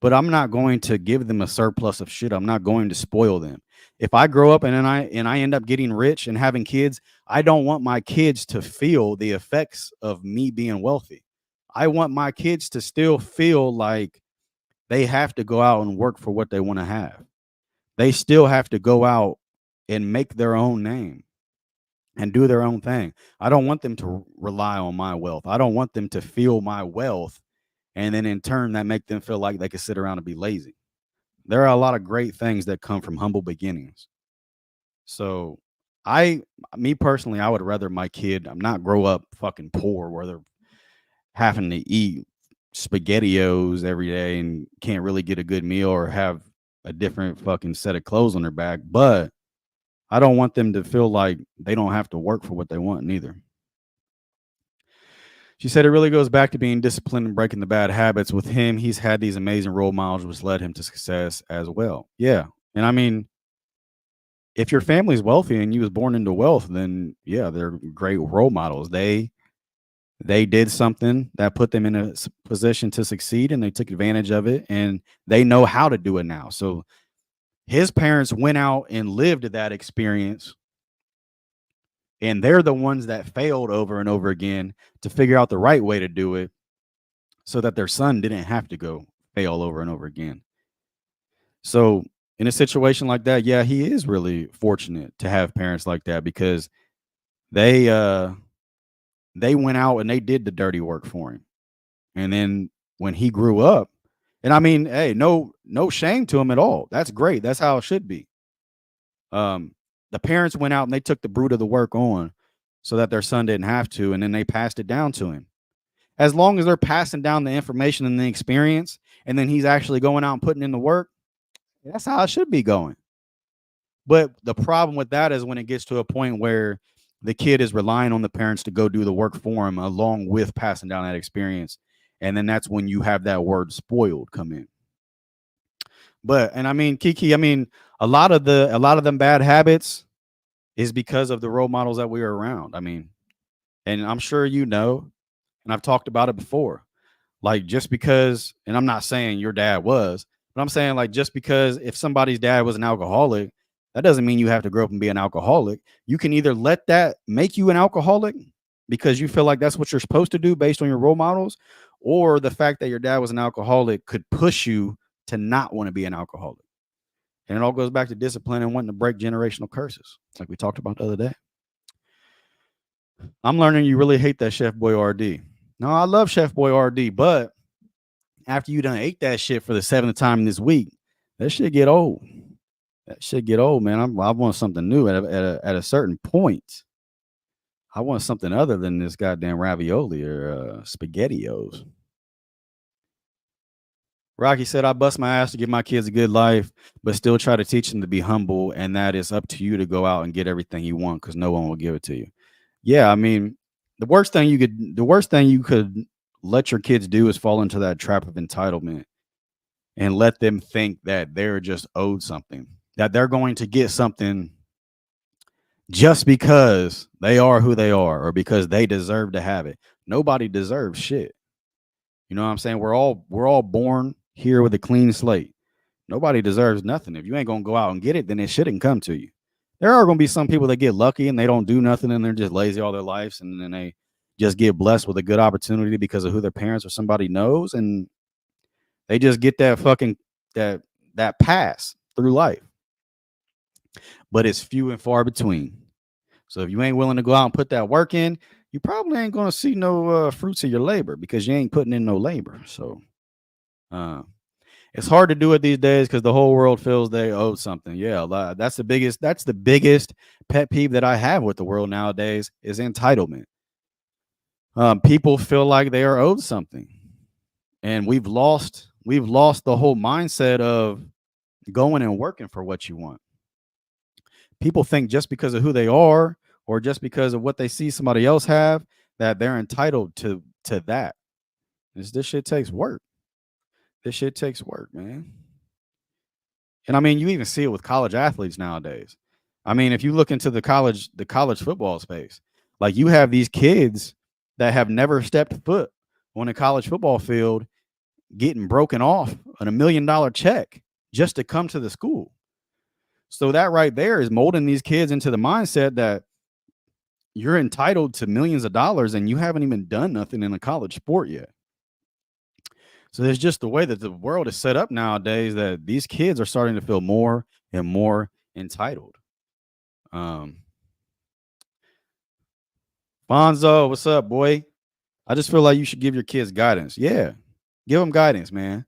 but I'm not going to give them a surplus of shit. I'm not going to spoil them. If I grow up and I end up getting rich and having kids, I don't want my kids to feel the effects of me being wealthy. I want my kids to still feel like they have to go out and work for what they want to have. They still have to go out and make their own name and do their own thing. I don't want them to rely on my wealth. I don't want them to feel my wealth and then in turn that make them feel like they can sit around and be lazy. There are a lot of great things that come from humble beginnings. So I me personally, I would rather my kid not grow up fucking poor where they're having to eat spaghettios every day and can't really get a good meal or have a different fucking set of clothes on their back. But I don't want them to feel like they don't have to work for what they want neither. She said it really goes back to being disciplined and breaking the bad habits. With him, he's had these amazing role models which led him to success as well. Yeah. And I mean, if your family's wealthy and you was born into wealth, then yeah, they're great role models. They did something that put them in a position to succeed and they took advantage of it and they know how to do it now. So his parents went out and lived that experience and they're the ones that failed over and over again to figure out the right way to do it so that their son didn't have to go fail over and over again. So in a situation like that, yeah, he is really fortunate to have parents like that because they they went out and they did the dirty work for him. And then when he grew up, and I mean, hey, no shame to him at all. That's great. That's how it should be. Um, the parents went out and they took the brunt of the work on so that their son didn't have to, and then they passed it down to him. As long as they're passing down the information and the experience, and then he's actually going out and putting in the work, that's how it should be going. But the problem with that is when it gets to a point where the kid is relying on the parents to go do the work for him along with passing down that experience. And then that's when you have that word spoiled come in. But and I mean, Kiki, I mean, a lot of them bad habits is because of the role models that we are around. I mean, and I'm sure you know, and I've talked about it before. Like just because, and I'm not saying your dad was, but I'm saying like just because if somebody's dad was an alcoholic, that doesn't mean you have to grow up and be an alcoholic. You can either let that make you an alcoholic because you feel like that's what you're supposed to do based on your role models, or the fact that your dad was an alcoholic could push you to not want to be an alcoholic. And it all goes back to discipline and wanting to break generational curses, like we talked about the other day. I'm learning you really hate that Chef Boyardee. No, I love Chef Boyardee, but after you done ate that shit for the seventh time this week, that shit get old. That shit get old, man. I want something new at a certain point. I want something other than this goddamn ravioli or spaghettios. Rocky said, I bust my ass to give my kids a good life, but still try to teach them to be humble. And that it's up to you to go out and get everything you want because no one will give it to you. Yeah, I mean, the worst thing you could let your kids do is fall into that trap of entitlement and let them think that they're just owed something, that they're going to get something just because they are who they are or because they deserve to have it. Nobody deserves shit. You know what I'm saying? We're all born here with a clean slate. Nobody deserves nothing. If you ain't gonna go out and get it, then it shouldn't come to you. There are gonna be some people that get lucky and they don't do nothing and they're just lazy all their lives and then they just get blessed with a good opportunity because of who their parents or somebody knows and they just get that fucking that that pass through life. But it's few and far between. So if you ain't willing to go out and put that work in, you probably ain't gonna see no fruits of your labor because you ain't putting in no labor. So uh, it's hard to do it these days because the whole world feels they owe something. Yeah, that's the biggest. That's the biggest pet peeve that I have with the world nowadays is entitlement. People feel like they are owed something, and we've lost the whole mindset of going and working for what you want. People think just because of who they are or just because of what they see somebody else have that they're entitled to that. This shit takes work. This shit takes work, man. And I mean, you even see it with college athletes nowadays. I mean, if you look into the college football space, like you have these kids that have never stepped foot on a college football field getting broken off on $1 million check just to come to the school. So that right there is molding these kids into the mindset that you're entitled to millions of dollars and you haven't even done nothing in a college sport yet. So it's just the way that the world is set up nowadays that these kids are starting to feel more and more entitled. Um, Fonzo, what's up, boy? I just feel like you should give your kids guidance. Yeah, give them guidance, man.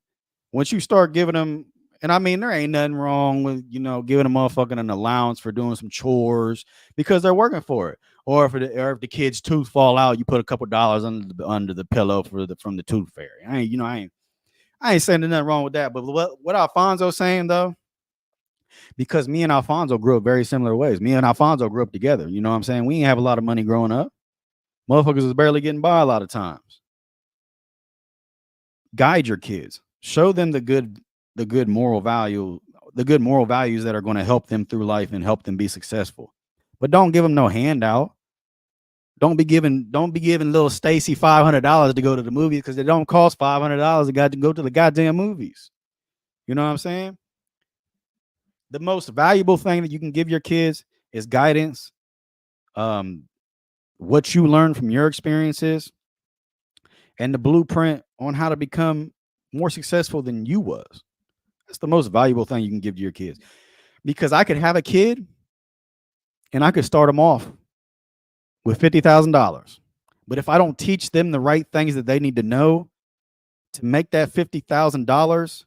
Once you start giving them, and I mean, there ain't nothing wrong with giving a motherfucking an allowance for doing some chores because they're working for it. Or if the kid's tooth fall out, you put a couple dollars under the pillow from the tooth fairy. I ain't saying there's nothing wrong with that. But what Alfonso's saying though, because me and Alfonso grew up very similar ways. Me and Alfonso grew up together. You know what I'm saying? We didn't have a lot of money growing up. Motherfuckers was barely getting by a lot of times. Guide your kids. Show them the good moral values that are going to help them through life and help them be successful. But don't give them no handout. Don't be giving little Stacy $500 to go to the movies because it don't cost $500 to go to the goddamn movies. You know what I'm saying? The most valuable thing that you can give your kids is guidance. Um, what you learn from your experiences and the blueprint on how to become more successful than you was. That's the most valuable thing you can give to your kids. Because I could have a kid and I could start them off with $50,000. But if I don't teach them the right things that they need to know to make that $50,000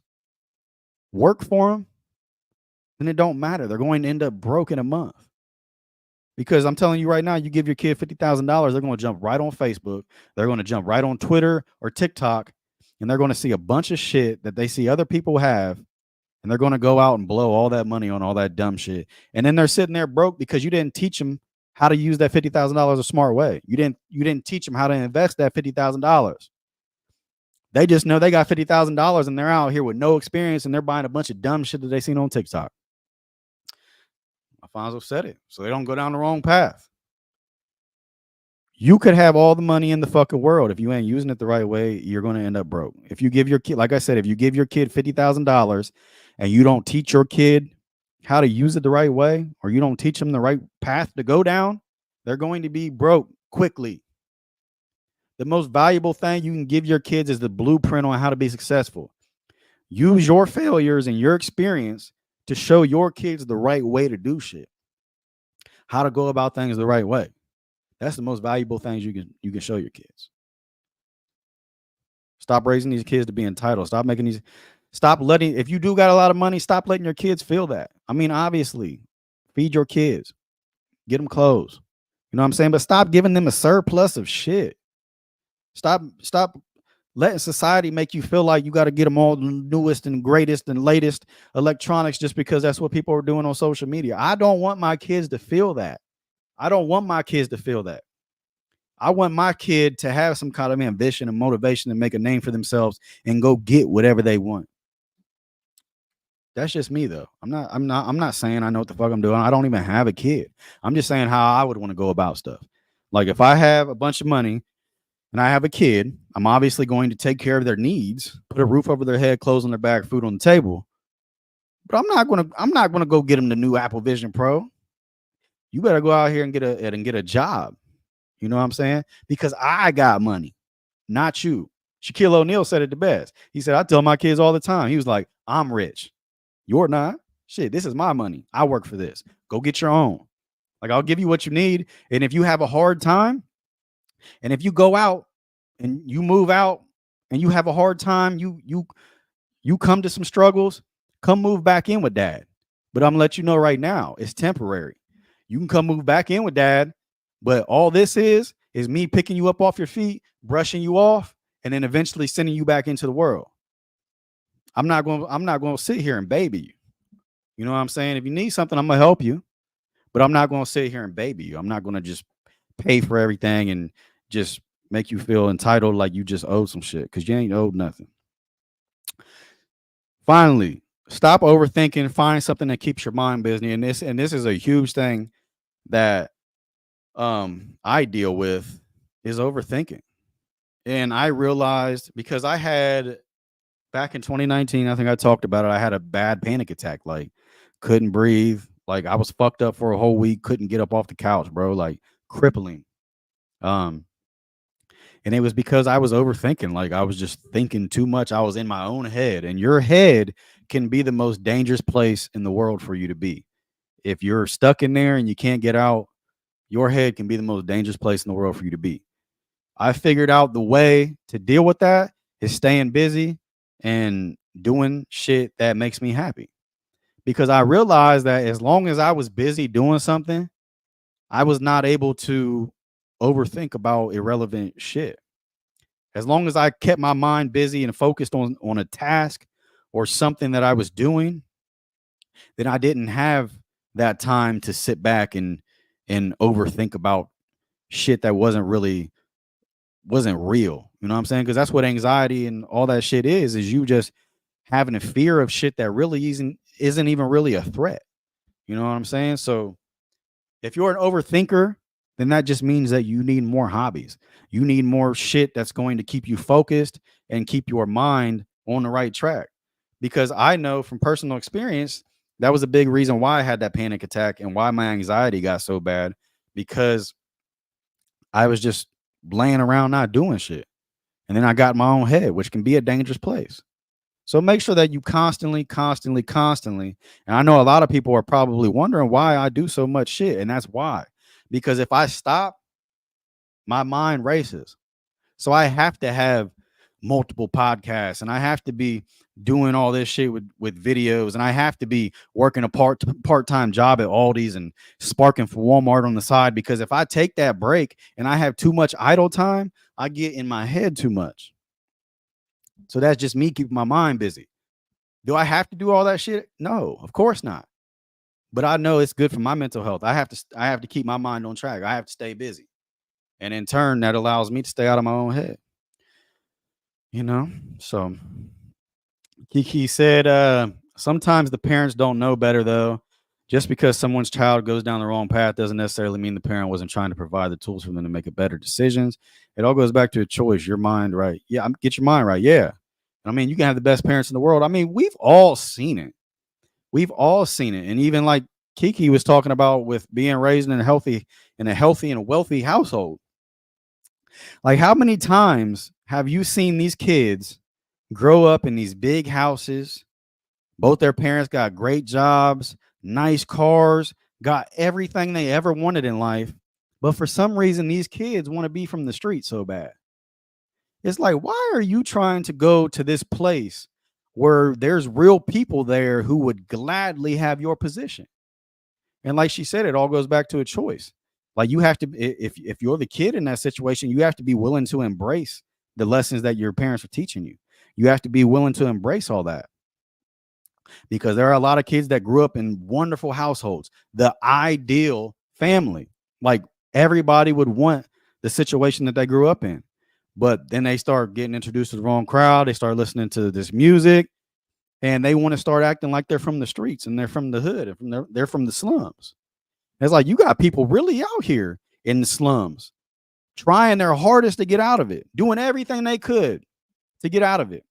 work for them, then it don't matter. They're going to end up broke in a month. Because I'm telling you right now, you give your kid $50,000, they're going to jump right on Facebook. They're going to jump right on Twitter or TikTok, and they're going to see a bunch of shit that they see other people have, and they're going to go out and blow all that money on all that dumb shit. And then they're sitting there broke because you didn't teach them how to use that $50,000 a smart way. You didn't teach them how to invest that $50,000. They just know they got $50,000 and they're out here with no experience and they're buying a bunch of dumb shit that they seen on TikTok. Alfonso said it, so they don't go down the wrong path. You could have all the money in the fucking world. If you ain't using it the right way, you're going to end up broke. If you give your kid, like I said, if you give your kid $50,000 and you don't teach your kid how to use it the right way, or you don't teach them the right path to go down, they're going to be broke quickly. The most valuable thing you can give your kids is the blueprint on how to be successful. Use your failures and your experience to show your kids the right way to do shit, how to go about things the right way. That's the most valuable things you can show your kids. Stop raising these kids to be entitled. Stop letting, if you do got a lot of money, stop letting your kids feel that. I mean, obviously, feed your kids, get them clothes. You know what I'm saying? But stop giving them a surplus of shit. Stop letting society make you feel like you got to get them all the newest and greatest and latest electronics just because that's what people are doing on social media. I don't want my kids to feel that. I don't want my kids to feel that. I want my kid to have some kind of ambition and motivation to make a name for themselves and go get whatever they want. That's just me though. I'm not saying I know what the fuck I'm doing. I don't even have a kid. I'm just saying how I would want to go about stuff. Like if I have a bunch of money and I have a kid, I'm obviously going to take care of their needs, put a roof over their head, clothes on their back, food on the table. But I'm not gonna go get them the new Apple Vision Pro. You better go out here and get a job. You know what I'm saying? Because I got money, not you. Shaquille O'Neal said it the best. He said, I tell my kids all the time. He was like, I'm rich. You're not. Shit, this is my money. I work for this. Go get your own. Like I'll give you what you need. And if you have a hard time, and if you go out and you move out and you have a hard time, you come to some struggles, come move back in with dad. But I'm gonna let you know right now, it's temporary. You can come move back in with dad, but all this is me picking you up off your feet, brushing you off, and then eventually sending you back into the world. I'm not going to sit here and baby you. You know what I'm saying? If you need something, I'm gonna help you, but I'm not going to sit here and baby you. I'm not going to just pay for everything and just make you feel entitled like you just owe some shit because you ain't owed nothing. Finally, stop overthinking. Find something that keeps your mind busy. And this is a huge thing that I deal with is overthinking. And I realized because I had back in 2019, I think I talked about it. I had a bad panic attack, like couldn't breathe, like I was fucked up for a whole week, couldn't get up off the couch, bro, like crippling. Um, and it was because I was overthinking, like I was just thinking too much. I was in my own head, and your head can be the most dangerous place in the world for you to be. If you're stuck in there and you can't get out, your head can be the most dangerous place in the world for you to be. I figured out the way to deal with that is staying busy and doing shit that makes me happy. Because I realized that as long as I was busy doing something, I was not able to overthink about irrelevant shit. As long as I kept my mind busy and focused on a task or something that I was doing, then I didn't have that time to sit back and overthink about shit that wasn't real. You know what I'm saying? Because that's what anxiety and all that shit is you just having a fear of shit that really isn't even really a threat. You know what I'm saying? So if you're an overthinker, then that just means that you need more hobbies. You need more shit that's going to keep you focused and keep your mind on the right track. Because I know from personal experience, that was a big reason why I had that panic attack and why my anxiety got so bad because I was just laying around not doing shit. And then I got my own head, which can be a dangerous place. So make sure that you constantly. And I know a lot of people are probably wondering why I do so much shit. And that's why. Because if I stop, my mind races. So I have to have multiple podcasts and I have to be doing all this shit with videos and I have to be working a part-time job at Aldi's and sparking for Walmart on the side because if I take that break and I have too much idle time, I get in my head too much. So that's just me keeping my mind busy. Do I have to do all that shit? No, of course not. But I know it's good for my mental health. I have to keep my mind on track. I have to stay busy. And in turn, that allows me to stay out of my own head. You know? So Kiki said, sometimes the parents don't know better though. Just because someone's child goes down the wrong path doesn't necessarily mean the parent wasn't trying to provide the tools for them to make a better decisions. It all goes back to a choice. Your mind right. Yeah, get your mind right. Yeah. I mean, you can have the best parents in the world. I mean, we've all seen it. We've all seen it. And even like Kiki was talking about with being raised in a healthy and wealthy household. Like how many times have you seen these kids grow up in these big houses? Both their parents got great jobs, nice cars, got everything they ever wanted in life. But for some reason, these kids want to be from the street so bad. It's like, why are you trying to go to this place where there's real people there who would gladly have your position. And like she said, it all goes back to a choice. Like you have to, if you're the kid in that situation, you have to be willing to embrace the lessons that your parents are teaching you. You have to be willing to embrace all that, because there are a lot of kids that grew up in wonderful households, the ideal family. Like everybody would want the situation that they grew up in. But then they start getting introduced to the wrong crowd. They start listening to this music, and they want to start acting like they're from the streets and they're from the hood and they're from the slums. It's like you got people really out here in the slums trying their hardest to get out of it, doing everything they could to get out of it.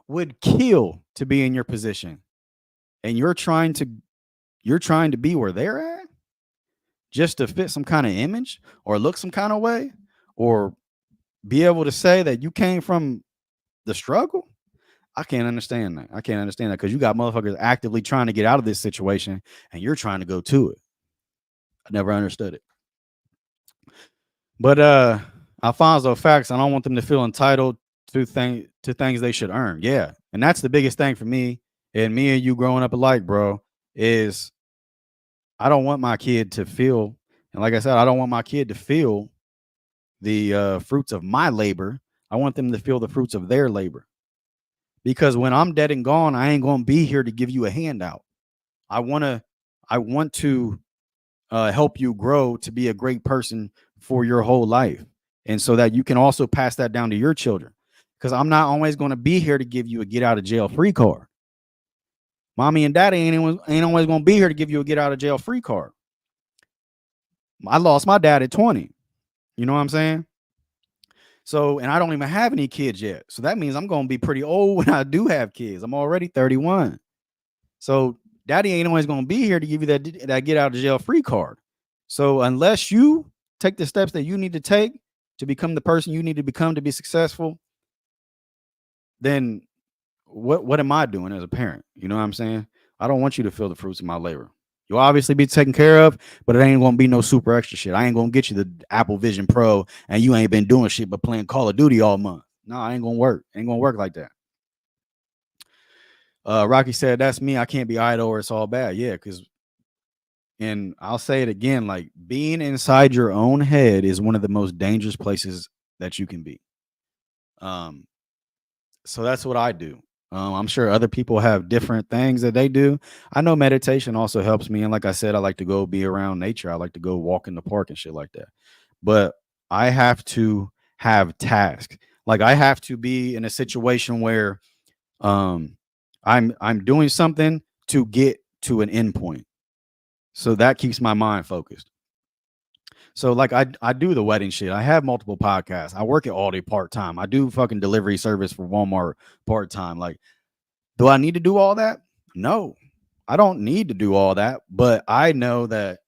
Would kill to be in your position, and you're trying to be where they're at just to fit some kind of image or look some kind of way or be able to say that you came from the struggle. I can't understand that. I can't understand that, because you got motherfuckers actively trying to get out of this situation and you're trying to go to it. I never understood it. But Alfonso, facts, I don't want them to feel entitled to things they should earn. Yeah. And that's the biggest thing for me and you growing up alike, bro, is I don't want my kid to feel, and like I said, I don't want my kid to feel the fruits of my labor. I want them to feel the fruits of their labor. Because when I'm dead and gone, I ain't going to be here to give you a handout. I want to help you grow to be a great person for your whole life. And so that you can also pass that down to your children. Because I'm not always going to be here to give you a get out of jail free card. Mommy and daddy ain't always going to be here to give you a get out of jail free card. I lost my dad at 20. You know what I'm saying? So, and I don't even have any kids yet. So that means I'm going to be pretty old when I do have kids. I'm already 31. So daddy ain't always going to be here to give you that get out of jail free card. So unless you take the steps that you need to take to become the person you need to become to be successful, then what am I doing as a parent? You know what I'm saying? I don't want you to feel the fruits of my labor. You'll obviously be taken care of, but it ain't going to be no super extra shit. I ain't going to get you the Apple Vision Pro and you ain't been doing shit but playing Call of Duty all month. No, I ain't going to work. Ain't going to work like that. Rocky said, that's me. I can't be idle or it's all bad. Yeah, because, and I'll say it again, like being inside your own head is one of the most dangerous places that you can be. So that's what I do. I'm sure other people have different things that they do. I know meditation also helps me. And like I said, I like to go be around nature. I like to go walk in the park and shit like that. But I have to have tasks. Like I have to be in a situation where I'm doing something to get to an endpoint. So that keeps my mind focused. So like I do the wedding shit. I have multiple podcasts. I work at Aldi part-time. I do fucking delivery service for Walmart part-time. Like, do I need to do all that? No, I don't need to do all that. But I know that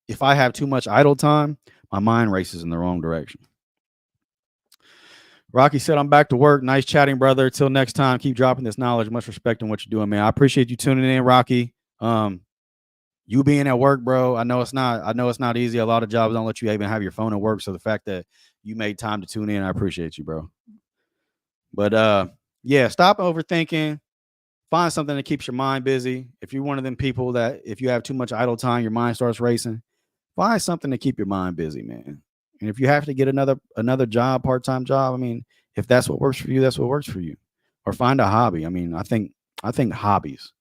if I have too much idle time, my mind races in the wrong direction. Rocky said, I'm back to work. Nice chatting, brother. Till next time, keep dropping this knowledge. Much respect on what you're doing, man. I appreciate you tuning in, Rocky. You being at work, bro. I know it's not easy. A lot of jobs don't let you even have your phone at work. So the fact that you made time to tune in, I appreciate you, bro. But yeah, stop overthinking. Find something that keeps your mind busy. If you're one of them people that if you have too much idle time, your mind starts racing, find something to keep your mind busy, man. And if you have to get another job, part-time job, I mean, if that's what works for you, that's what works for you. Or find a hobby. I mean, I think hobbies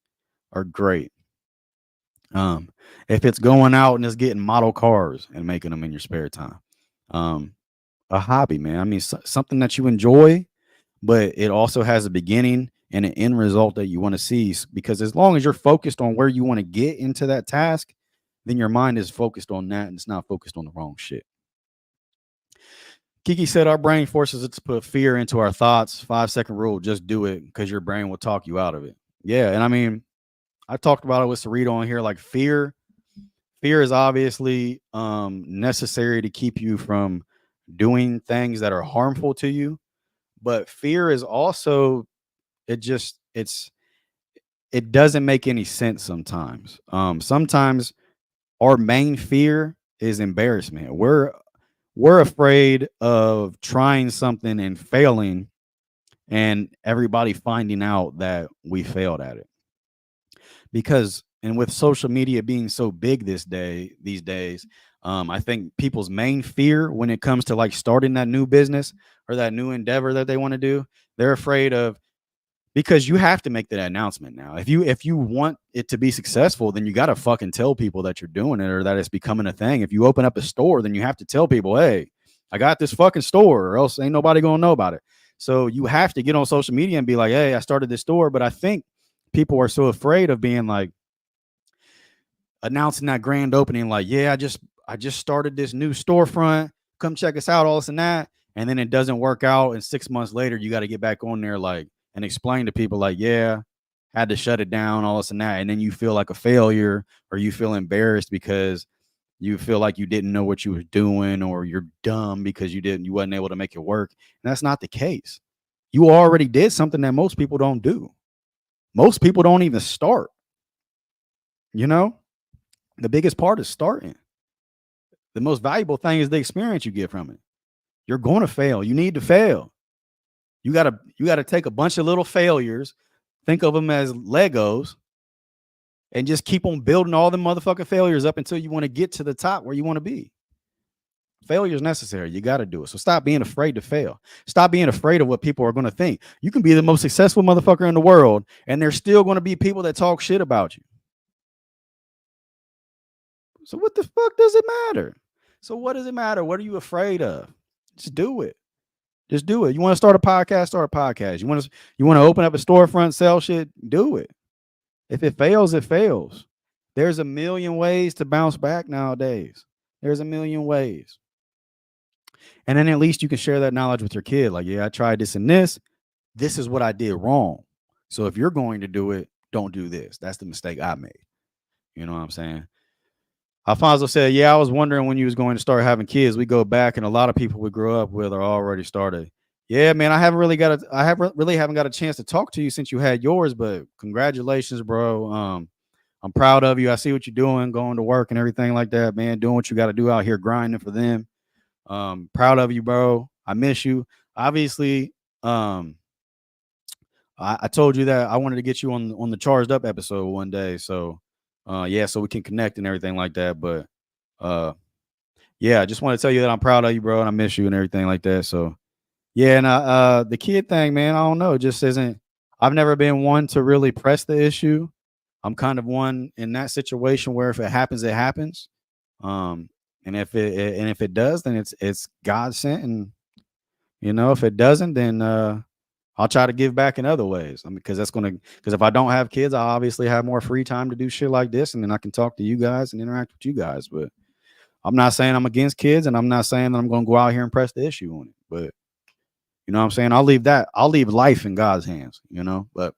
are great. If it's going out and it's getting model cars and making them in your spare time, a hobby, man. I mean, something that you enjoy, but it also has a beginning and an end result that you want to see. Because as long as you're focused on where you want to get into that task, then your mind is focused on that and it's not focused on the wrong shit. Kiki said our brain forces us to put fear into our thoughts. 5-second rule, just do it because your brain will talk you out of it. Yeah, and I mean, I talked about it with Cerrito on here. Like fear is obviously necessary to keep you from doing things that are harmful to you. But fear is also, it doesn't make any sense sometimes. Sometimes our main fear is embarrassment. We're afraid of trying something and failing and everybody finding out that we failed at it. Because and with social media being so big these days, I think people's main fear when it comes to like starting that new business or that new endeavor that they want to do, they're afraid of, because you have to make that announcement now. If you want it to be successful, then you got to fucking tell people that you're doing it or that it's becoming a thing. If you open up a store, then you have to tell people, hey, I got this fucking store, or else ain't nobody gonna know about it. So you have to get on social media and be like, hey, I started this store. But I think people are so afraid of being like announcing that grand opening, like, yeah, I just started this new storefront. Come check us out, all this and that. And then it doesn't work out. And 6 months later, you got to get back on there like and explain to people like, yeah, had to shut it down, all this and that. And then you feel like a failure or you feel embarrassed because you feel like you didn't know what you were doing, or you're dumb because you wasn't able to make it work. And that's not the case. You already did something that most people don't do. Most people don't even start, you know? The biggest part is starting. The most valuable thing is the experience you get from it. You're going to fail. You need to fail. You gotta take a bunch of little failures, think of them as Legos, and just keep on building all the motherfucking failures up until you want to get to the top where you want to be. Failure is necessary. You got to do it. So stop being afraid to fail. Stop being afraid of what people are going to think. You can be the most successful motherfucker in the world, and there's still going to be people that talk shit about you. So what the fuck does it matter? So what does it matter? What are you afraid of? Just do it. Just do it. You want to start a podcast? Start a podcast. You want to open up a storefront, sell shit? Do it. If it fails, it fails. There's a million ways to bounce back nowadays. There's a million ways. And then at least you can share that knowledge with your kid. Like, yeah, I tried this and this. This is what I did wrong. So if you're going to do it, don't do this. That's the mistake I made. You know what I'm saying? Alfonso said, yeah, I was wondering when you was going to start having kids. We go back and a lot of people we grew up with are already started. Yeah, man, I haven't got a chance to talk to you since you had yours, but congratulations, bro. I'm proud of you. I see what you're doing, going to work and everything like that, man, doing what you got to do out here grinding for them. Proud of you, bro. I miss you. Obviously, I told you that I wanted to get you on the charged up episode one day. So yeah, so we can connect and everything like that. But yeah, I just want to tell you that I'm proud of you, bro, and I miss you and everything like that. So yeah, and the kid thing, man, I don't know. It just isn't. I've never been one to really press the issue. I'm kind of one in that situation where if it happens, it happens. Um, and if it does, then it's God sent, and if it doesn't, then I'll try to give back in other ways. I mean, because if I don't have kids, I obviously have more free time to do shit like this, and then I can talk to you guys and interact with you guys. But I'm not saying I'm against kids, and I'm not saying that I'm going to go out here and press the issue on it. But you know what I'm saying? I'll leave life in God's hands, But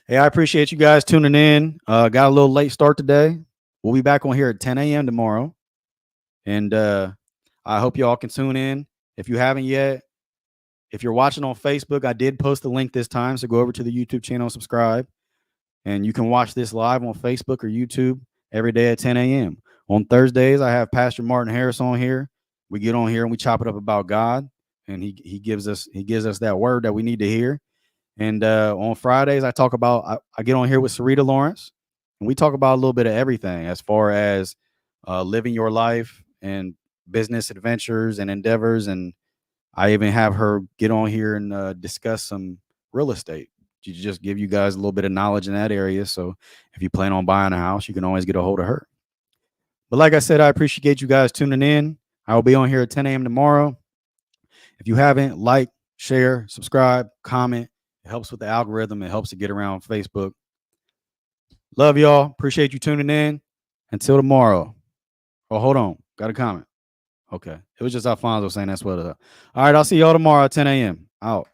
hey, I appreciate you guys tuning in. Got a little late start today. We'll be back on here at 10 a.m. tomorrow. And I hope y'all can tune in. If you haven't yet, if you're watching on Facebook, I did post the link this time. So go over to the YouTube channel and subscribe. And you can watch this live on Facebook or YouTube every day at 10 a.m. On Thursdays, I have Pastor Martin Harris on here. We get on here and we chop it up about God. And he gives us that word that we need to hear. And on Fridays, I get on here with Sarita Lawrence. And we talk about a little bit of everything as far as living your life and business adventures and endeavors. And I even have her get on here and discuss some real estate to just give you guys a little bit of knowledge in that area. So if you plan on buying a house, you can always get a hold of her. But like I said, I appreciate you guys tuning in. I will be on here at 10 a.m. tomorrow. If you haven't, like, share, subscribe, comment. It helps with the algorithm. It helps to get around Facebook. Love y'all. Appreciate you tuning in. Until tomorrow. Oh, hold on. Got a comment. Okay. It was just Alfonso saying that's what. All right. I'll see y'all tomorrow at 10 a.m. Out.